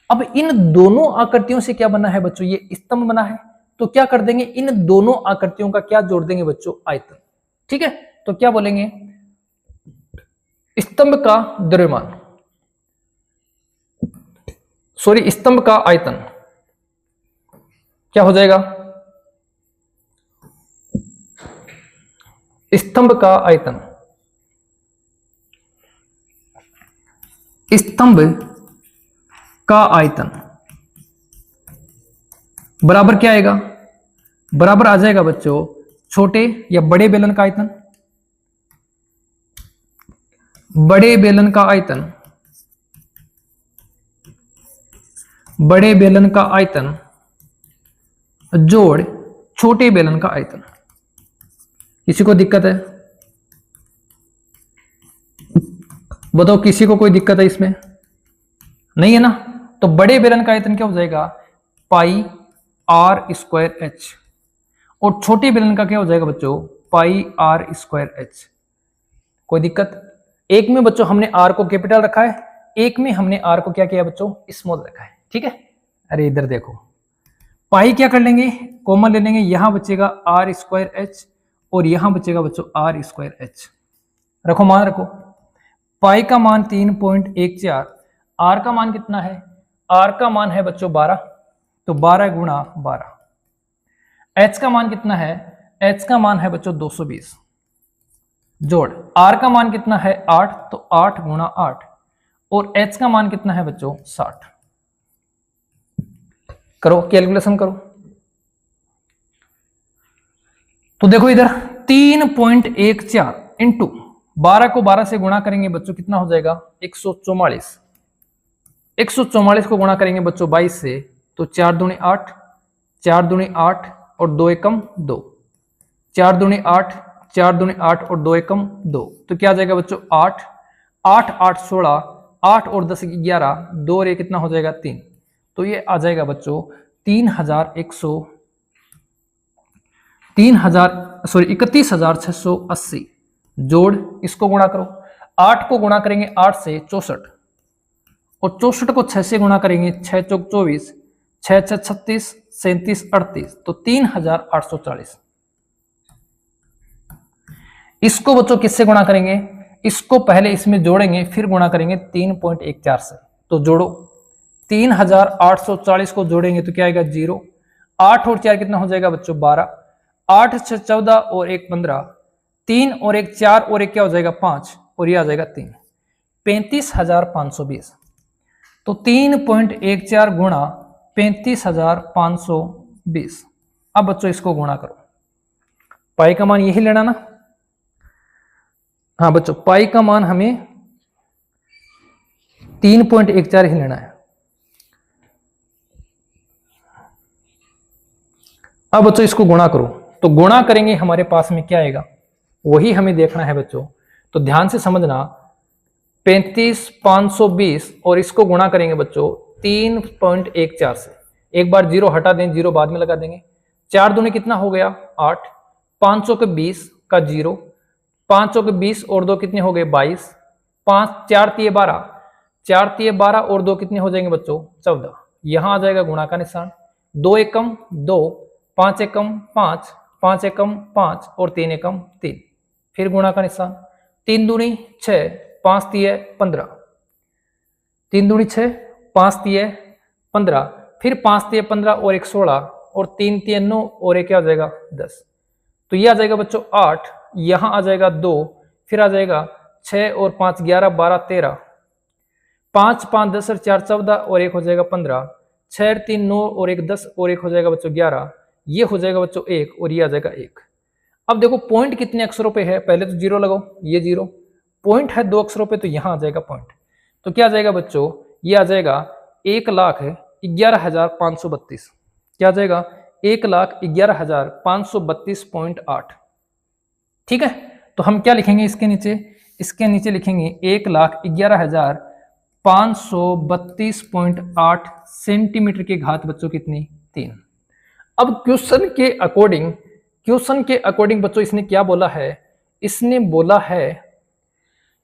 अब इन दोनों आकृतियों से क्या बना है बच्चों, ये स्तंभ बना है। तो क्या कर देंगे, इन दोनों आकृतियों का क्या जोड़ देंगे बच्चों, आयतन। ठीक है, तो क्या बोलेंगे, स्तंभ का द्रव्यमान, सॉरी स्तंभ का आयतन क्या हो जाएगा, स्तंभ का आयतन, स्तंभ का आयतन बराबर क्या आएगा, बराबर आ जाएगा बच्चों छोटे या बड़े बेलन का आयतन, बड़े बेलन का आयतन, बड़े बेलन का आयतन जोड़ छोटे बेलन का आयतन। किसी को दिक्कत है, बताओ किसी को कोई दिक्कत है इसमें, नहीं है ना। तो बड़े बेलन का आयतन क्या हो जाएगा, पाई आर स्क्वायर एच। और छोटे बेलन का क्या हो जाएगा बच्चों, पाई आर स्क्वायर एच। कोई दिक्कत, एक में बच्चों हमने आर को कैपिटल रखा है, एक में हमने आर को क्या किया बच्चों, स्मॉल रखा है। ठीक है, अरे इधर देखो, पाई क्या कर लेंगे, कॉमन ले लेंगे, यहां बचेगा आर स्क्वायर एच और यहां बचेगा बच्चों आर स्क्वायर एच। रखो मान रखो, पाई का मान 3.14, आर का मान कितना है, आर का मान है बच्चों 12, तो 12 गुणा 12। एच का मान कितना है, एच का मान है बच्चों 220, जोड़ आर का मान कितना है 8, तो 8 गुणा 8, और एच का मान कितना है बच्चों 60। करो कैलकुलेशन करो, तो देखो इधर 3.14 इंटू 12 को 12 से गुणा करेंगे बच्चों कितना हो जाएगा, 144। 144 को गुणा करेंगे बच्चों 22 से, तो 4 दूनी 8, 4 दूनी 8 और 2 एकम 2, 4 दूनी 8, 4 दूनी 8 और 2 एकम 2, तो क्या आ जाएगा बच्चों 8, 8 8 16, 8 और 10 11, 2 और 1 कितना हो जाएगा 3, तो ये आ जाएगा बच्चों 31,680। जोड़ इसको गुणा करो, 8 को गुणा करेंगे 8 से 64, और 64 को 6 से गुणा करेंगे 6 चौक 24, 6 6 36, 37 38, तो 3,840। इसको बच्चों किससे गुणा करेंगे, इसको पहले इसमें जोड़ेंगे फिर गुणा करेंगे 3.14 से। तो जोड़ो 3,840 को जोड़ेंगे तो क्या आएगा 0, 8 और 4 कितना हो जाएगा बच्चों 12, 8 6 14 और 1 15, 3 और 1 4 और 1 क्या हो जाएगा 5, और ये आ जाएगा 3, 35,520। तो 3.14 गुणा 35,520। अब बच्चों इसको गुणा करो, पाई का मान यही लेना ना, हाँ बच्चों पाई का मान हमें 3.14 ही लेना है। अब बच्चों इसको गुणा करो, तो गुणा करेंगे हमारे पास में क्या आएगा वही हमें देखना है बच्चों, तो ध्यान से समझना, 35,520 और इसको गुणा करेंगे बच्चों 3.14 से। एक बार 0 हटा दें, 0 बाद में लगा देंगे, 4 दूनी कितना हो गया 8, 500 के 20 का 0, 500 के 20 और 2 कितने हो गए 22, 5 4 3 12, 4 3 12 और 2 कितने हो जाएंगे बच्चों 14। यहां आ जाएगा गुणा का निशान, 2 एकम 2, 5 एकम 5, 5 एकम 5 और 3 एकम 3, फिर गुणा का निशान, 3 दूनी 6, 5 3 15, 3 दूनी 6, 5 3 15, फिर 5 3 15 और 1 16 और 3 3 9 और 1 क्या आ जाएगा 10, तो ये आ जाएगा बच्चों 8, यहां आ जाएगा 2, फिर आ जाएगा 6 और 5 11 12 13, 5 5 10 और 4 14 और 1 हो जाएगा 15, 6 3 9 और 1 10 और 1 हो जाएगा बच्चों 11, ये हो जाएगा बच्चों 1 और ये आ जाएगा 1। अब देखो पॉइंट कितने अक्षरों पे है, पहले तो जीरो लगाओ, ये जीरो, पॉइंट है 2 अक्षरों पे तो यहां आ जाएगा पॉइंट, तो क्या आ जाएगा बच्चों, ये आ जाएगा 1,11,532, क्या आ जाएगा 1,11,532.8। ठीक है, तो हम क्या लिखेंगे इसके नीचे, इसके नीचे लिखेंगे 1,11,532.8 सेंटीमीटर की घात बच्चों कितनी, 3। अब क्वेश्चन के अकॉर्डिंग बच्चों इसने क्या बोला है, इसने बोला है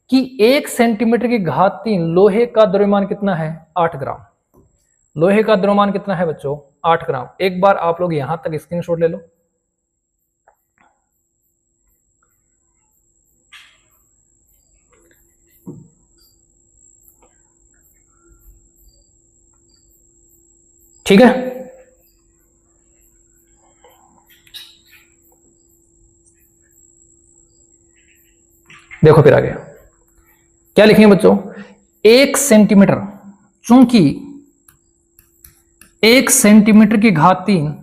कि 1 सेंटीमीटर की घात 3 लोहे का द्रव्यमान कितना है, 8 ग्राम। लोहे का द्रव्यमान कितना है बच्चों, 8 ग्राम। एक बार आप लोग यहां तक स्क्रीनशॉट ले लो। ठीक है, देखो फिर आगे क्या लिखेंगे बच्चों, 1 सेंटीमीटर, चूंकि 1 सेंटीमीटर की घात 3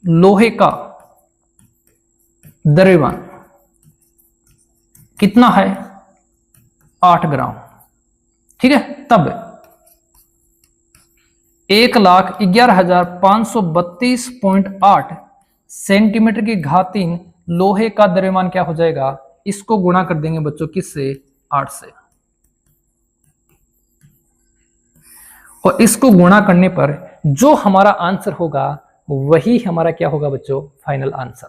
लोहे का द्रव्यमान कितना है, 8 ग्राम। ठीक है, तब 1,11,532.8 सेंटीमीटर की घात 3 लोहे का द्रव्यमान क्या हो जाएगा, इसको गुणा कर देंगे बच्चों किससे, 8 से, और इसको गुणा करने पर जो हमारा आंसर होगा वही हमारा क्या होगा बच्चों, फाइनल आंसर।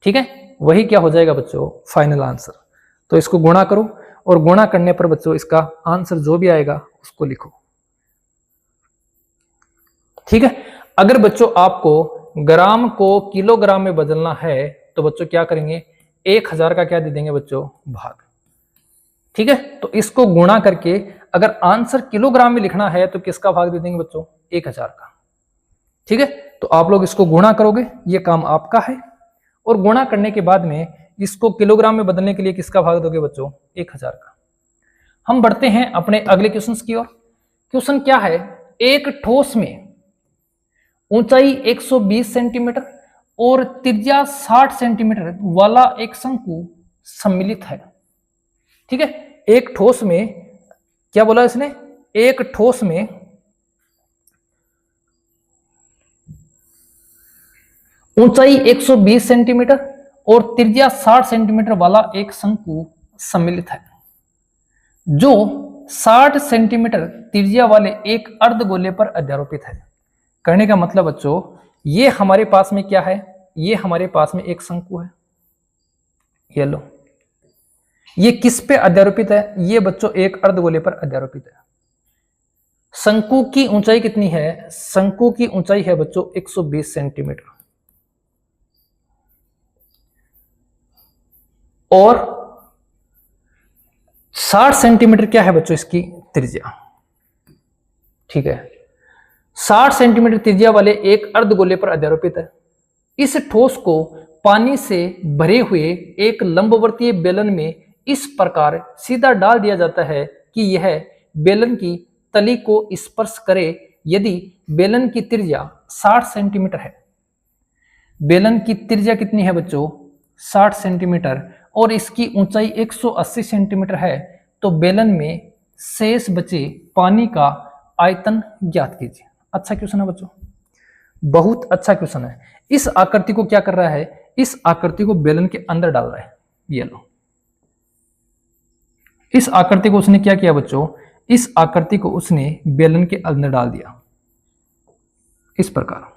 ठीक है, वही क्या हो जाएगा बच्चों, फाइनल आंसर। तो इसको गुणा करो और गुणा करने पर बच्चों इसका आंसर जो भी आएगा उसको लिखो। ठीक है, अगर बच्चों आपको ग्राम को किलोग्राम में बदलना है तो बच्चों क्या करेंगे, 1000 का क्या दे देंगे बच्चों, भाग। ठीक है, तो इसको गुणा करके अगर आंसर किलोग्राम में लिखना है तो किसका भाग दे देंगे बच्चों, 1000 का। ठीक है, तो आप लोग इसको गुणा करोगे, ये काम आपका है, और गुणा करने के बाद में इसको किलोग्राम में बदलने के लिए किसका भाग दोगे बच्चों, 1000 का। हम बढ़ते हैं अपने अगले क्वेश्चन की ओर। क्वेश्चन क्या है, एक ठोस में ऊंचाई 120 सेंटीमीटर और त्रिज्या 60 सेंटीमीटर वाला एक शंकु सम्मिलित है। ठीक है, एक ठोस में क्या बोला इसने, एक ठोस में ऊंचाई 120 सेंटीमीटर और त्रिज्या 60 सेंटीमीटर वाला एक शंकु सम्मिलित है, जो 60 सेंटीमीटर त्रिज्या वाले एक अर्धगोले पर अध्यारोपित है। कहने का मतलब बच्चों, ये हमारे पास में क्या है, ये हमारे पास में एक शंकु है, ये लो, ये किस पे अध्यारोपित है, ये बच्चों एक अर्धगोले पर अध्यारोपित है। शंकु की ऊंचाई कितनी है, शंकु की ऊंचाई है बच्चों 120 सेंटीमीटर और 60 सेंटीमीटर क्या है बच्चों इसकी त्रिज्या। ठीक है, 60 सेंटीमीटर त्रिज्या वाले एक अर्धगोले पर अध्यारोपित है। इस ठोस को पानी से भरे हुए एक लंबवर्तीय बेलन में इस प्रकार सीधा डाल दिया जाता है कि यह बेलन की तली को स्पर्श करे। यदि बेलन की त्रिज्या 60 सेंटीमीटर है, बेलन की त्रिज्या कितनी है बच्चों, 60 सेंटीमीटर, और इसकी ऊंचाई 180 सेंटीमीटर है, तो बेलन में शेष बचे पानी का आयतन ज्ञात कीजिए। अच्छा क्वेश्चन है बच्चों, बहुत अच्छा क्वेश्चन है। इस आकृति को क्या कर रहा है, इस आकृति को बेलन के अंदर डाल रहा है। ये लो, इस आकृति को उसने क्या किया बच्चों, इस आकृति को उसने बेलन के अंदर डाल दिया इस प्रकार।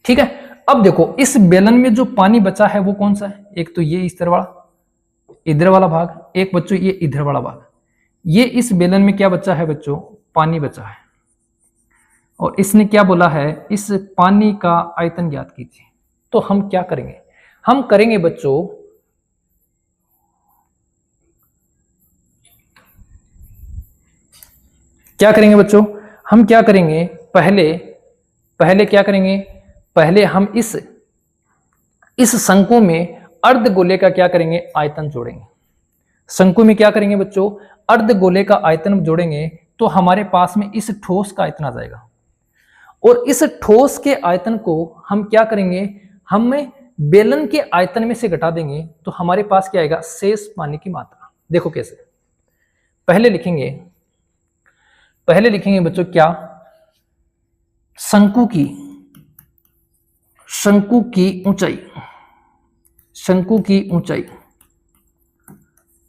ठीक है, अब देखो इस बेलन में जो पानी बचा है वो कौन सा है, एक तो ये इस तरह वाला, इधर वाला भाग, एक बच्चों ये इधर वाला भाग। ये इस बेलन में क्या बचा है बच्चों, पानी बचा है, और इसने क्या बोला है, इस पानी का आयतन ज्ञात कीजिए। तो हम क्या करेंगे, हम करेंगे बच्चों, क्या करेंगे बच्चों, हम क्या करेंगे, पहले क्या करेंगे, पहले हम इस शंकु में अर्धगोले का क्या करेंगे, आयतन जोड़ेंगे। शंकु में क्या करेंगे बच्चों, अर्धगोले का आयतन जोड़ेंगे, तो हमारे पास में इस ठोस का आयतन आ जाएगा, और इस ठोस के आयतन को हम क्या करेंगे, हमें बेलन के आयतन में से घटा देंगे तो हमारे पास क्या आएगा, शेष पानी की मात्रा। देखो कैसे, पहले लिखेंगे बच्चों क्या, शंकु की ऊंचाई,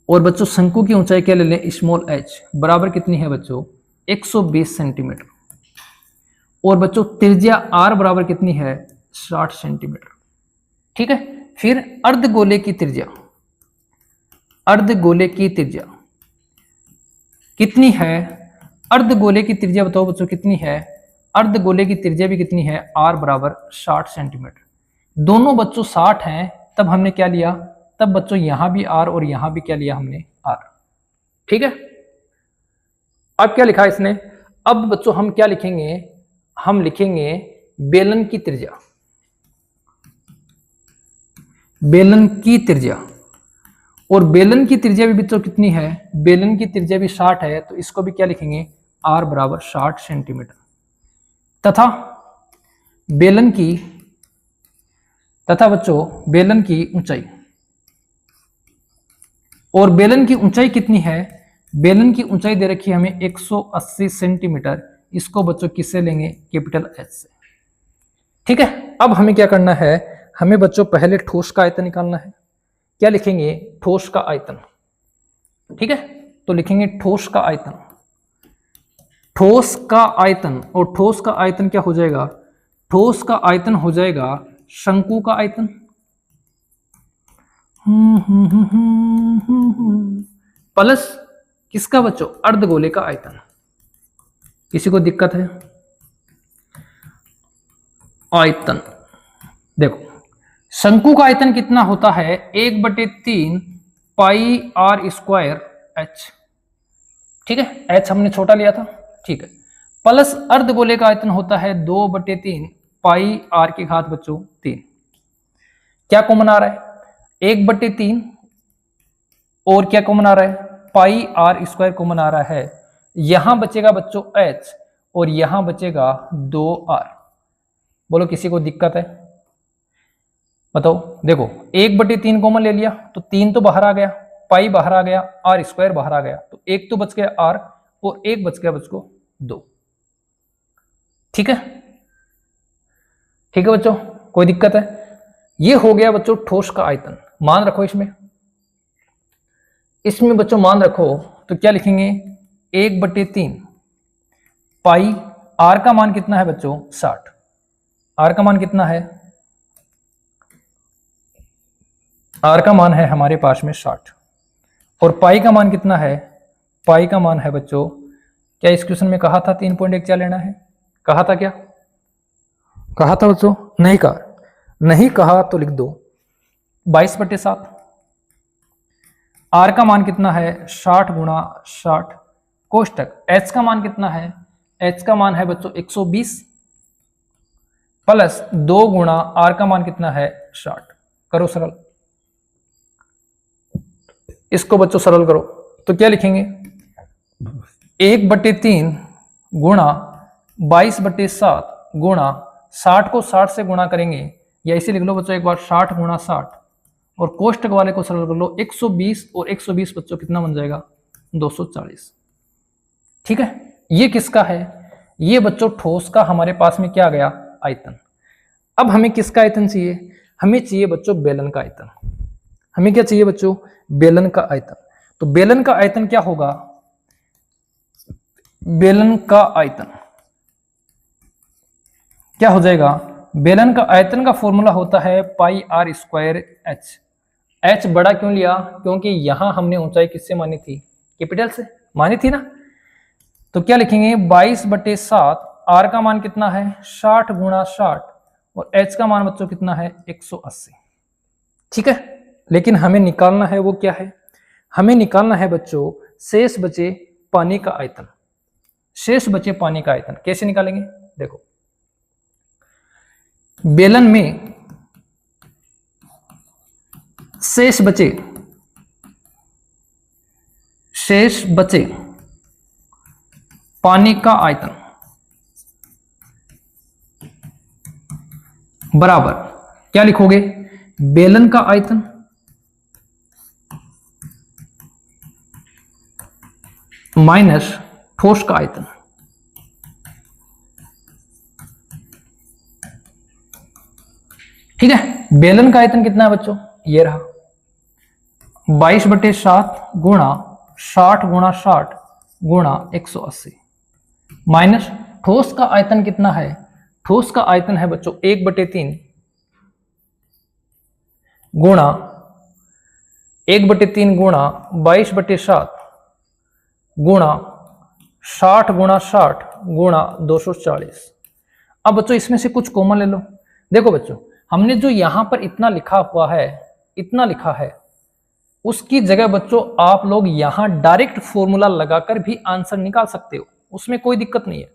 और बच्चों शंकु की ऊंचाई क्या ले लें, स्मॉल h, बराबर कितनी है बच्चों, 120 सेंटीमीटर। और बच्चों त्रिज्या r बराबर कितनी है, 60 सेंटीमीटर। ठीक है, फिर अर्धगोले की त्रिज्या कितनी है, अर्धगोले की त्रिज्या बताओ बच्चों कितनी है, अर्धगोले की त्रिज्या भी कितनी है, r बराबर 60 सेंटीमीटर। दोनों बच्चों 60 हैं, तब हमने क्या लिया, तब बच्चों यहां भी r और यहां भी क्या लिया हमने, r। ठीक है, अब क्या लिखा इसने, अब बच्चों हम क्या लिखेंगे, हम लिखेंगे बेलन की त्रिज्या, और बेलन की त्रिज्या भी बच्चों कितनी है, बेलन की त्रिज्या भी 60 है, तो इसको भी क्या लिखेंगे, r बराबर 60 सेंटीमीटर। तथा बच्चों बेलन की ऊंचाई, और बेलन की ऊंचाई कितनी है, बेलन की ऊंचाई दे रखी है हमें 180 सेंटीमीटर। इसको बच्चों किससे लेंगे, कैपिटल H से। ठीक है, अब हमें क्या करना है, हमें बच्चों पहले ठोस का आयतन निकालना है। क्या लिखेंगे, ठोस का आयतन। ठीक है, तो लिखेंगे ठोस का आयतन, और ठोस का आयतन क्या हो जाएगा, ठोस का आयतन हो जाएगा शंकु का आयतन, प्लस किसका बच्चों, अर्धगोले का आयतन। किसी को दिक्कत है, आयतन देखो, शंकु का आयतन कितना होता है, 1/3 पाई r स्क्वायर h। ठीक है, h हमने छोटा लिया था। ठीक है, प्लस अर्धगोले का आयतन होता है 2/3 पाई r की घात बच्चों 3। क्या कॉमन आ रहा है, 1/3 और क्या कॉमन आ रहा है, पाई r स्क्वायर कॉमन आ रहा है। यहां बचेगा बच्चों h और यहां बचेगा 2r। बोलो किसी को दिक्कत है, बताओ। देखो 1/3 कॉमन ले लिया तो 3 तो बाहर आ गया, पाई बाहर आ गया, r स्क्वायर बाहर आ गया, तो 1 तो बच गया r और 1 बच गया बच्चों 2। ठीक है, ठीक है बच्चों, कोई दिक्कत है। ये हो गया बच्चों ठोस का आयतन। मान रखो इसमें बच्चों मान रखो तो क्या लिखेंगे, 1/3 पाई, r का मान कितना है बच्चों 60, r का मान कितना है, r का मान है हमारे पास में 60, और पाई का मान कितना है, पाई का मान है बच्चों, क्या इस क्वेश्चन में कहा था 3.1 क्या लेना है, कहा था क्या, कहा था बच्चों, नहीं कहा, नहीं कहा तो लिख दो 22/7। r का मान कितना है 60 गुणा 60 कोष्टक, h का मान कितना है, h का मान है बच्चों 120 प्लस 2 गुणा r का मान कितना है 60। करो सरल, इसको बच्चों सरल करो तो क्या लिखेंगे, 1/3 गुणा 22/7 गुणा 60 को 60 से गुणा करेंगे, या इसे लिख लो बच्चों एक बार 60 गुणा 60, और कोष्टक वाले को सरल कर लो 120 और 120 बच्चों कितना बन जाएगा 240। ठीक है, ये किसका है, ये बच्चों ठोस का हमारे पास में क्या आ गया आयतन। अब हमें किसका आयतन चाहिए, हमें चाहिए बच्चों बेलन का आयतन। हमें क्या चाहिए बच्चों, बेलन का आयतन। तो बेलन का आयतन क्या होगा, बेलन का आयतन क्या हो जाएगा, बेलन का आयतन का फॉर्मूला होता है पाई r स्क्वायर h। h बड़ा क्यों लिया, क्योंकि यहां हमने ऊंचाई किससे मानी थी, कैपिटल से मानी थी ना। तो क्या लिखेंगे 22/7, r का मान कितना है 60 गुणा 60, और h का मान बच्चों कितना है 180। ठीक है, लेकिन हमें निकालना है वो क्या है, हमें निकालना है बच्चों शेष बचे पानी का आयतन। शेष बचे पानी का आयतन कैसे निकालेंगे, देखो बेलन में शेष बचे पानी का आयतन बराबर क्या लिखोगे, बेलन का आयतन माइनस ठोस का आयतन। ठीक है, बेलन का आयतन कितना है बच्चों, ये रहा 22/7 गुणा 60 गुणा 60 गुणा 180 माइनस ठोस का आयतन कितना है, ठोस का आयतन है बच्चों 1/3 गुणा 1/3 गुणा 22/7 गुणा 60 गुणा 60 गुणा 240। अब बच्चों इसमें से कुछ कॉमन ले लो। देखो बच्चों, हमने जो यहां पर इतना लिखा हुआ है, इतना लिखा है, उसकी जगह बच्चों आप लोग यहां डायरेक्ट फॉर्मूला लगाकर भी आंसर निकाल सकते हो, उसमें कोई दिक्कत नहीं है।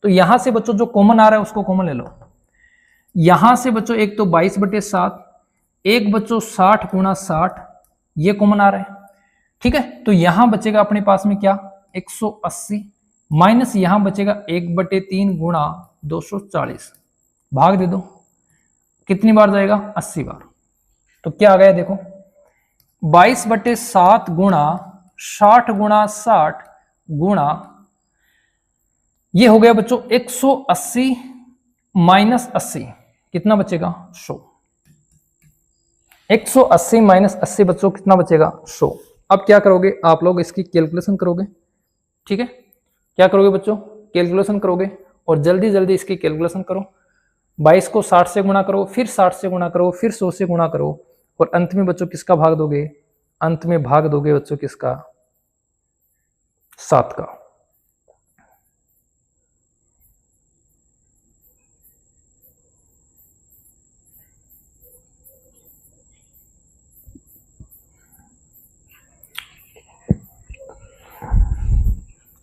तो यहां से बच्चों जो कॉमन आ रहा है उसको कॉमन ले लो। यहां से बच्चों एक तो 22/7, एक बच्चों 60 गुणा 60, ये कॉमन आ रहा है। ठीक है, तो यहां बचेगा अपने पास में क्या 180 माइनस यहां बचेगा 1/3 गुणा 240, भाग दे दो, कितनी बार जाएगा 80 बार। तो क्या आ गया देखो 22/7 गुणा 60 गुणा 60 गुणा, ये हो गया बच्चों 180 माइनस 80, कितना बचेगा 100। 180 माइनस 80 बच्चों कितना बचेगा 100। अब क्या करोगे आप लोग, इसकी कैलकुलेशन करोगे। ठीक है, क्या करोगे बच्चों, कैलकुलेशन करोगे और जल्दी जल्दी इसकी कैलकुलेशन करो। 22 को 60 से गुणा करो, फिर 60 से गुणा करो, फिर 100 से गुणा करो और अंत में बच्चों किसका भाग दोगे, अंत में भाग दोगे बच्चों किसका 7 का।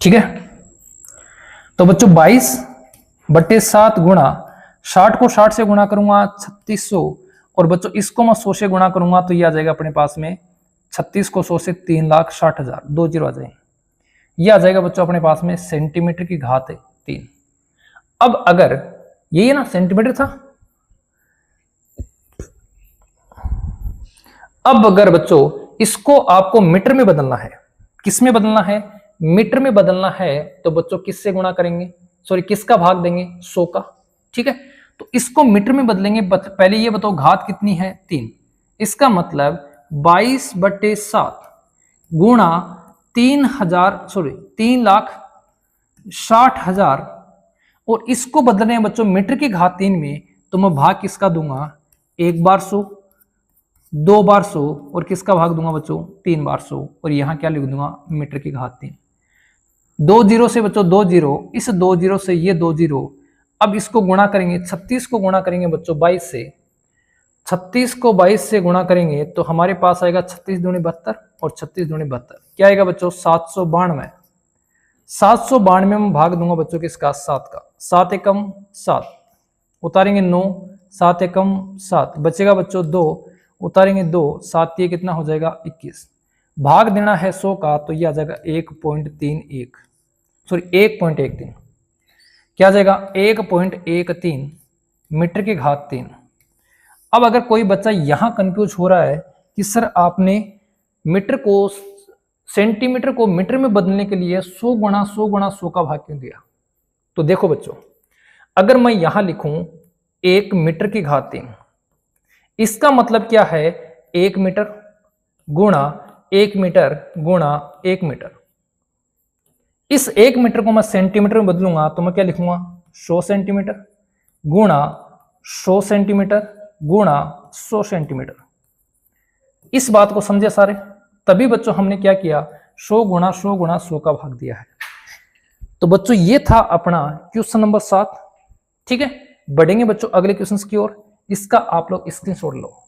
ठीक है, तो बच्चों 22/7 गुणा 60 को 60 से गुणा करूंगा 3600 और बच्चों इसको मैं 100 से गुणा करूंगा तो ये आ जाएगा अपने पास में 36 को 100 से 3,60,000, 2 जीरो आ जाएंगे। ये आ जाएगा बच्चों अपने पास में सेंटीमीटर की घात 3। अब अगर ये ना सेंटीमीटर था, अब अगर बच्चों इसको आपको मीटर में बदलना है, किस में बदलना है, मीटर में बदलना है, तो बच्चों किससे गुणा करेंगे, सॉरी किसका भाग देंगे 100 का। ठीक है, तो इसको मीटर में बदलेंगे। पहले ये बताओ घात कितनी है 3, इसका मतलब 22/7 गुणा 3,60,000 और इसको बदलने हैं बच्चों मीटर की घात 3 में, तो मैं भाग किसका दूंगा, एक बार 100, 2 बार 100 और किसका भाग दूंगा बच्चों 3 बार 100 और यहां क्या लिख दूंगा मीटर की घात 3। 2 जीरो से बच्चों 2 जीरो, इस 2 जीरो से ये 2 जीरो। अब इसको गुणा करेंगे, 36 को गुणा करेंगे बच्चों 22 से, 36 को 22 से गुणा करेंगे तो हमारे पास आएगा 36 दूनी 72 और 36 दूनी 72, क्या आएगा बच्चों 792। 792 में भाग दूंगा बच्चों किसका 7 का, 7 एकम 7, उतारेंगे 9, 7 एकम 7, बचेगा बच्चों 2, उतारेंगे 2, 7 ये कितना हो जाएगा 21। भाग देना है 100 का तो ये आ जाएगा 1.31, सॉरी 1.13, क्या आ जाएगा 1.13 मीटर की घात 3। अब अगर कोई बच्चा यहां कंफ्यूज हो रहा है कि सर आपने मीटर को सेंटीमीटर को मीटर में बदलने के लिए 100 गुणा 100 गुणा 100 का भाग क्यों दिया, तो देखो बच्चों अगर मैं यहां लिखूं 1 मीटर की घात 3, इसका मतलब क्या है 1 मीटर गुणा 1 मीटर गुणा 1 मीटर। इस 1 मीटर को मैं सेंटीमीटर में बदलूंगा तो मैं क्या लिखूंगा 100 सेंटीमीटर गुणा 100 सेंटीमीटर गुणा 100 सेंटीमीटर। इस बात को समझे सारे, तभी बच्चों हमने क्या किया 100 गुणा 100 गुणा 100 का भाग दिया है। तो बच्चों ये था अपना क्वेश्चन नंबर 7। ठीक है, बढ़ेंगे बच्चों अगले क्वेश्चंस की ओर, इसका आप लोग स्क्रीनशॉट लो।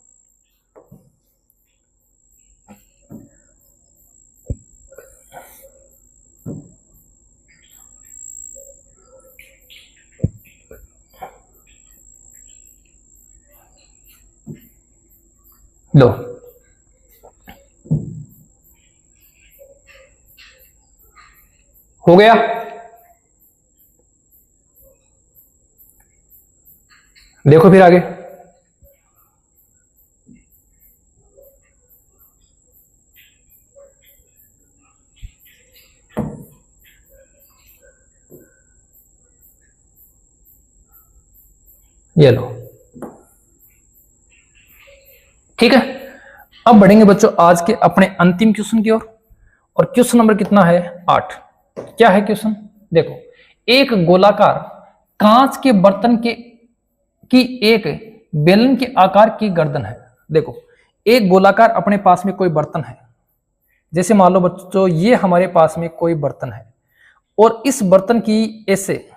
लो हो गया, देखो फिर आगे ये लो, ठीक है। अब बढ़ेंगे बच्चों आज के अपने अंतिम क्वेश्चन की ओर, और क्वेश्चन नंबर कितना है 8। क्या है क्वेश्चन, देखो, एक गोलाकार कांच के बर्तन की एक बेलन के आकार की गर्दन है। देखो, एक गोलाकार अपने पास में कोई बर्तन है, जैसे मान लो बच्चों ये हमारे पास में कोई बर्तन है, और इस बर्तन की ऐसे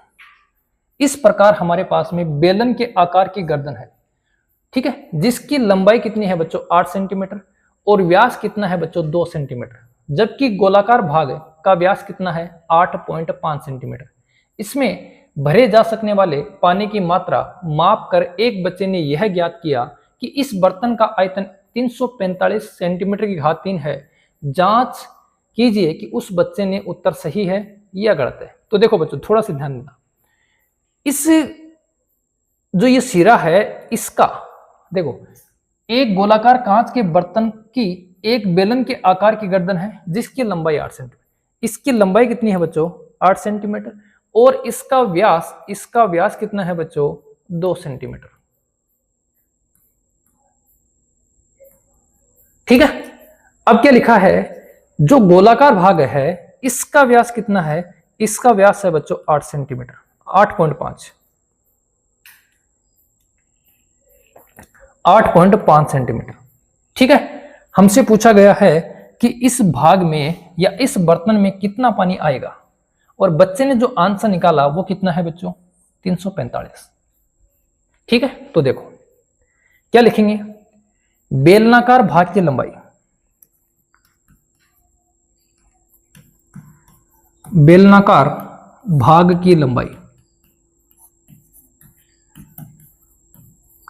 इस प्रकार हमारे पास में बेलन के आकार की गर्दन है, ठीक है, जिसकी लंबाई कितनी है बच्चों 8 सेंटीमीटर, और व्यास कितना है बच्चों 2 सेंटीमीटर, जबकि गोलाकार भाग का व्यास कितना है 8.5 सेंटीमीटर। इसमें भरे जा सकने वाले पानी की मात्रा माप कर एक बच्चे ने यह ज्ञात किया कि इस बर्तन का आयतन 345 सेंटीमीटर की घात 3 है। जांच कीजिए कि उस बच्चे ने उत्तर सही है या गलत है। तो देखो बच्चों, थोड़ा सा ध्यान देना, इस जो ये सिरा है इसका, देखो, एक गोलाकार कांच के बर्तन की एक बेलन के आकार की गर्दन है जिसकी लंबाई 8 सेंटीमीटर, इसकी लंबाई कितनी है बच्चों 8 सेंटीमीटर, और इसका व्यास कितना है बच्चों 2 सेंटीमीटर, ठीक है। अब क्या लिखा है, जो गोलाकार भाग है इसका व्यास कितना है, इसका व्यास है बच्चों 8 सेंटीमीटर, 8.5 सेंटीमीटर, ठीक है। हमसे पूछा गया है कि इस भाग में या इस बर्तन में कितना पानी आएगा, और बच्चे ने जो आंसर निकाला वो कितना है बच्चों 345, ठीक है। तो देखो क्या लिखेंगे, बेलनाकार भाग की लंबाई, बेलनाकार भाग की लंबाई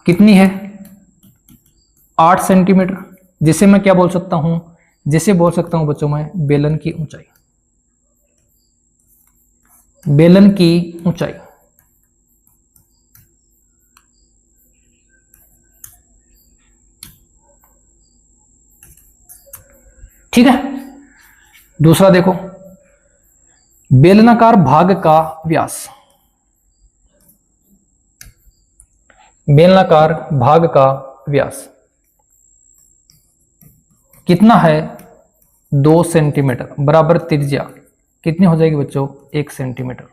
कितनी है 8 सेंटीमीटर, जिसे मैं क्या बोल सकता हूं, जिसे बोल सकता हूं बच्चों मैं बेलन की ऊंचाई, बेलन की ऊंचाई, ठीक है। दूसरा देखो, बेलनाकार भाग का व्यास, बेलनाकार भाग का व्यास कितना है 2 सेंटीमीटर, बराबर त्रिज्या कितनी हो जाएगी बच्चों 1 सेंटीमीटर,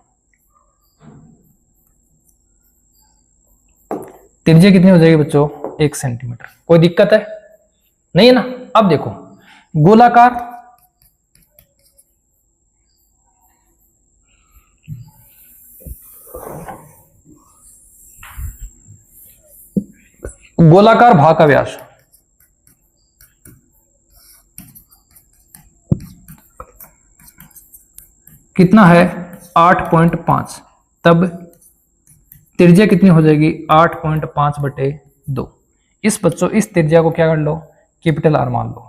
त्रिज्या कितनी हो जाएगी बच्चों 1 सेंटीमीटर। कोई दिक्कत है नहीं है ना। अब देखो, गोलाकार भाग का व्यास कितना है 8.5, तब त्रिज्या कितनी हो जाएगी 8.5/2। इस बच्चों इस त्रिज्या को क्या कर लो, कैपिटल आर मान लो,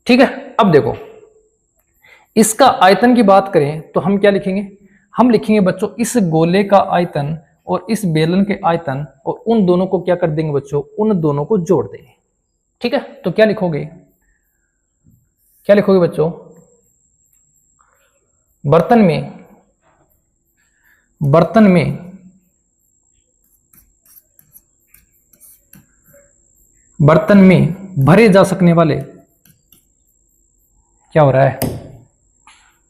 ठीक है। अब देखो, इसका आयतन की बात करें तो हम क्या लिखेंगे, हम लिखेंगे बच्चों इस गोले का आयतन और इस बेलन के आयतन, और उन दोनों को क्या कर देंगे बच्चों, उन दोनों को जोड़ देंगे, ठीक है। तो क्या लिखोगे, क्या लिखोगे बच्चों, बर्तन में भरे जा सकने वाले, क्या हो रहा है,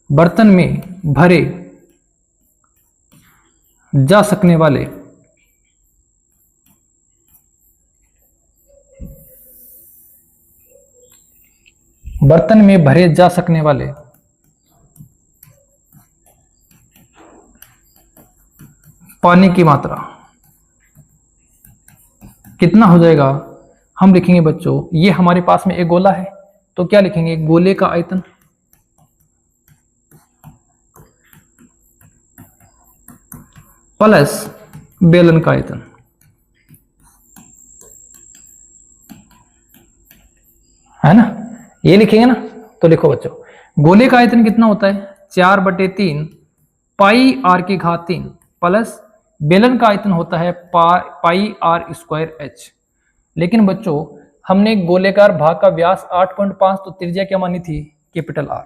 बर्तन में भरे जा सकने वाले पानी की मात्रा कितना हो जाएगा, हम लिखेंगे बच्चों, ये हमारे पास में एक गोला है तो क्या लिखेंगे, गोले का आयतन प्लस बेलन का आयतन, है ना, ये लिखेंगे ना। तो लिखो बच्चों, गोले का आयतन कितना होता है 4/3 पाई आर की घात 3 प्लस बेलन का आयतन होता है पाई आर स्क्वायर एच। लेकिन बच्चों हमने गोलेकार भाग का व्यास 8.5, तो त्रिज्या क्या मानी थी, कैपिटल आर,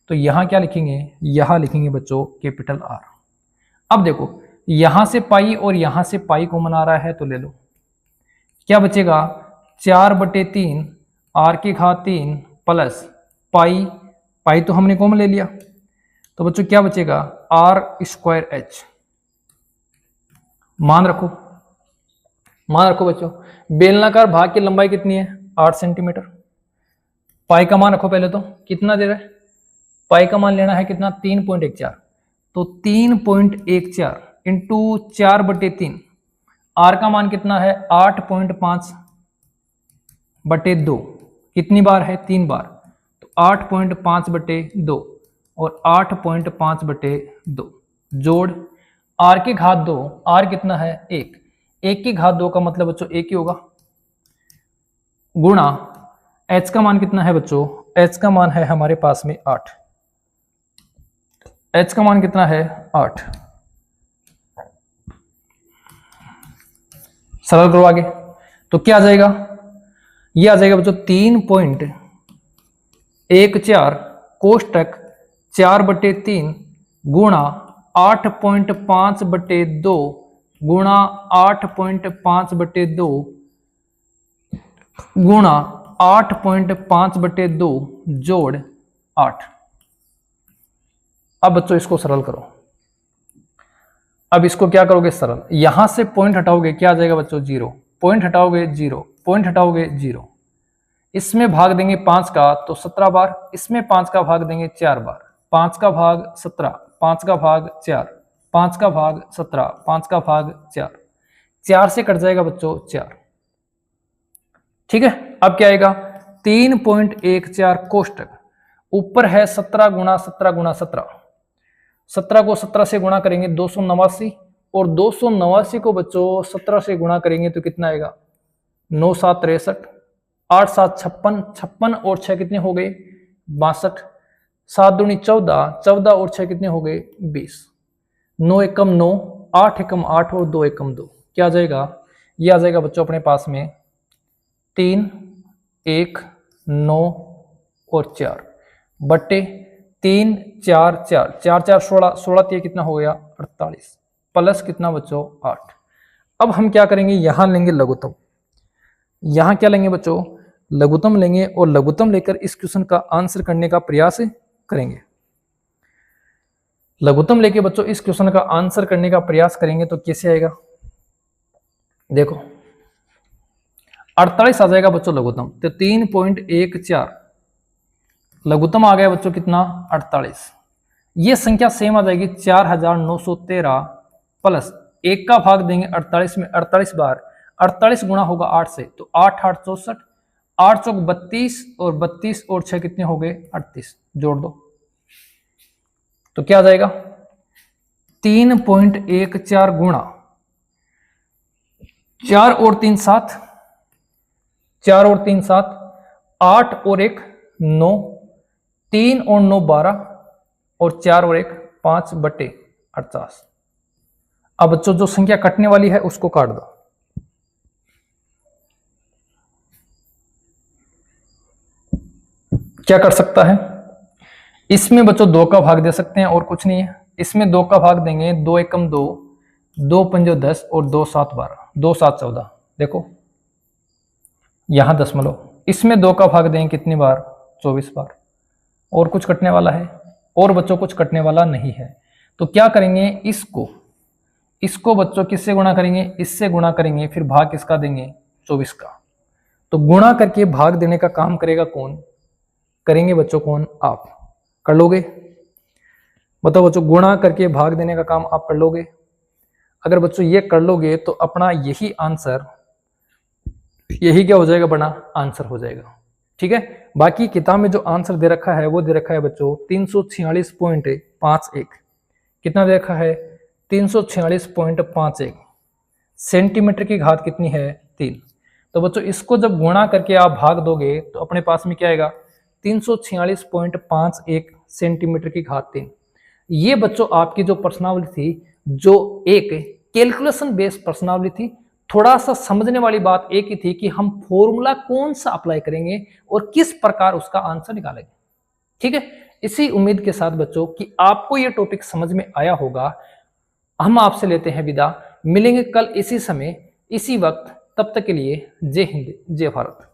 तो यहां क्या लिखेंगे, यहां लिखेंगे बच्चों कैपिटल आर। अब देखो, यहां से पाई और यहां से पाई कॉमन आ रहा है तो ले लो, क्या बचेगा 4/3 आर की घात 3 प्लस पाई, पाई तो हमने कॉमन ले लिया, तो बच्चों क्या बचेगा r²h। मान रखो, मान रखो बच्चों, बेलनाकार भाग की लंबाई कितनी है 8 सेंटीमीटर। पाई का मान रखो पहले, तो कितना दे रहा है, पाई का मान लेना है कितना 3.14, तो 3.14 इंटू 4/3, आर का मान कितना है 8.5/2, कितनी बार है 3 बार, तो 8.5/2 और 8.5/2 जोड़ आर की घात 2, आर कितना है 1, 1 की घात 2 का मतलब बच्चों 1 ही होगा, गुणा h का मान कितना है बच्चों, h का मान है हमारे पास में 8, h का मान कितना है 8। सरल करो आगे, तो क्या आ जाएगा, ये आ जाएगा बच्चों 3.14 कोष्टक 4/3 गुणा 8.5/2 गुणा 8.5/2 गुणा 8.5/2 जोड़ 8। अब बच्चों इसको सरल करो, अब इसको क्या करोगे सरल, यहां से पॉइंट हटाओगे क्या आ जाएगा बच्चों 0, पॉइंट हटाओगे 0, पॉइंट हटाओगे 0, इसमें भाग देंगे 5 का तो 17 बार, इसमें 5 का भाग देंगे 4 बार, 5 का भाग 17, 5 का भाग 4, 5 का भाग 17, 5 का भाग 4, 4 से कट जाएगा बच्चों 4, ठीक है। अब क्या आएगा 3.14 कोष्टक, ऊपर है 17 गुणा 17 गुणा 17, 17 को 17 से गुणा करेंगे 289, और 289 को बच्चों 17 से गुणा करेंगे तो कितना आएगा 9 7 63, 8 7 56, 56 और 6 कितने हो गए 62, 7 दूनी 14, 14 और 6 कितने हो गए 20, 9 एकम 9, 8 एकम 8 और 2 एकम 2, क्या आ जाएगा, ये आ जाएगा बच्चों अपने पास में 3 1 9 और 4 बट्टे 3 4 4 4 4 16, 16 कितना हो गया 48 प्लस कितना बच्चों 8। अब हम क्या करेंगे, यहां लेंगे लघुत्तम, यहां क्या लेंगे बच्चों लघुत्तम लेंगे, और लघुत्तम लेकर इस क्वेश्चन का आंसर करने का प्रयास करेंगे। लघुत्तम लेके बच्चों इस क्वेश्चन का आंसर करने का प्रयास करेंगे तो कैसे आएगा, देखो 48 आ जाएगा बच्चों लघुत्तम, तो 3.14 लघुत्तम आ गया बच्चों कितना 48, ये संख्या सेम आ जाएगी 4913 प्लस 1 का भाग देंगे 48 में 48 बार, 48 गुणा होगा 8 से तो 8 8 64, 8 चौक 32 और 32 और 6 कितने हो गए 38, जोड़ दो तो क्या आ जाएगा 3.14 गुणा 4 और 3 7, 4 और 3 7, 8 और 1 9, 3 और 9 12 और 4 और 1 5/48। अब बच्चों जो संख्या कटने वाली है उसको काट दो, क्या कर सकता है, इसमें बच्चों 2 का भाग दे सकते हैं और कुछ नहीं है, इसमें 2 का भाग देंगे 2 एकम 2, 2 पंजो 10 और 2 7 12, 2 7 14, देखो यहां दशमलव, इसमें 2 का भाग देंगे कितनी बार 24 बार, और कुछ कटने वाला है, और बच्चों कुछ कटने वाला नहीं है, तो क्या करेंगे इसको बच्चों किससे गुणा करेंगे, इससे गुणा करेंगे, फिर भाग किसका देंगे 24 का, तो गुणा करके भाग देने का काम करेगा कौन, करेंगे बच्चों कौन, आप कर लोगे, बताओ बच्चों गुणा करके भाग देने का काम आप कर लोगे, अगर बच्चों ये कर लोगे तो अपना यही आंसर, यही क्या हो जाएगा बना आंसर हो जाएगा, ठीक है। बाकी किताब में जो आंसर दे रखा है वो दे रखा है बच्चों 346.51, कितना दे रखा है 346.51, सेंटीमीटर की घात कितनी है 3, तो बच्चों इसको जब गुणा करके आप भाग दोगे तो अपने पास में क्या आएगा 346.51 सेंटीमीटर की घात 3। ये बच्चों आपकी जो प्रश्नावली थी, जो एक कैलकुलेशन बेस्ड प्रश्नावली थी, थोड़ा सा समझने वाली बात एक ही थी कि हम फॉर्मूला कौन सा अप्लाई करेंगे और किस प्रकार उसका आंसर निकालेंगे, ठीक है। इसी उम्मीद के साथ बच्चों कि आपको ये टॉपिक समझ में आया होगा, हम आपसे लेते हैं विदा। मिलेंगे कल इसी समय इसी वक्त। तब तक के लिए जय हिंद जय भारत।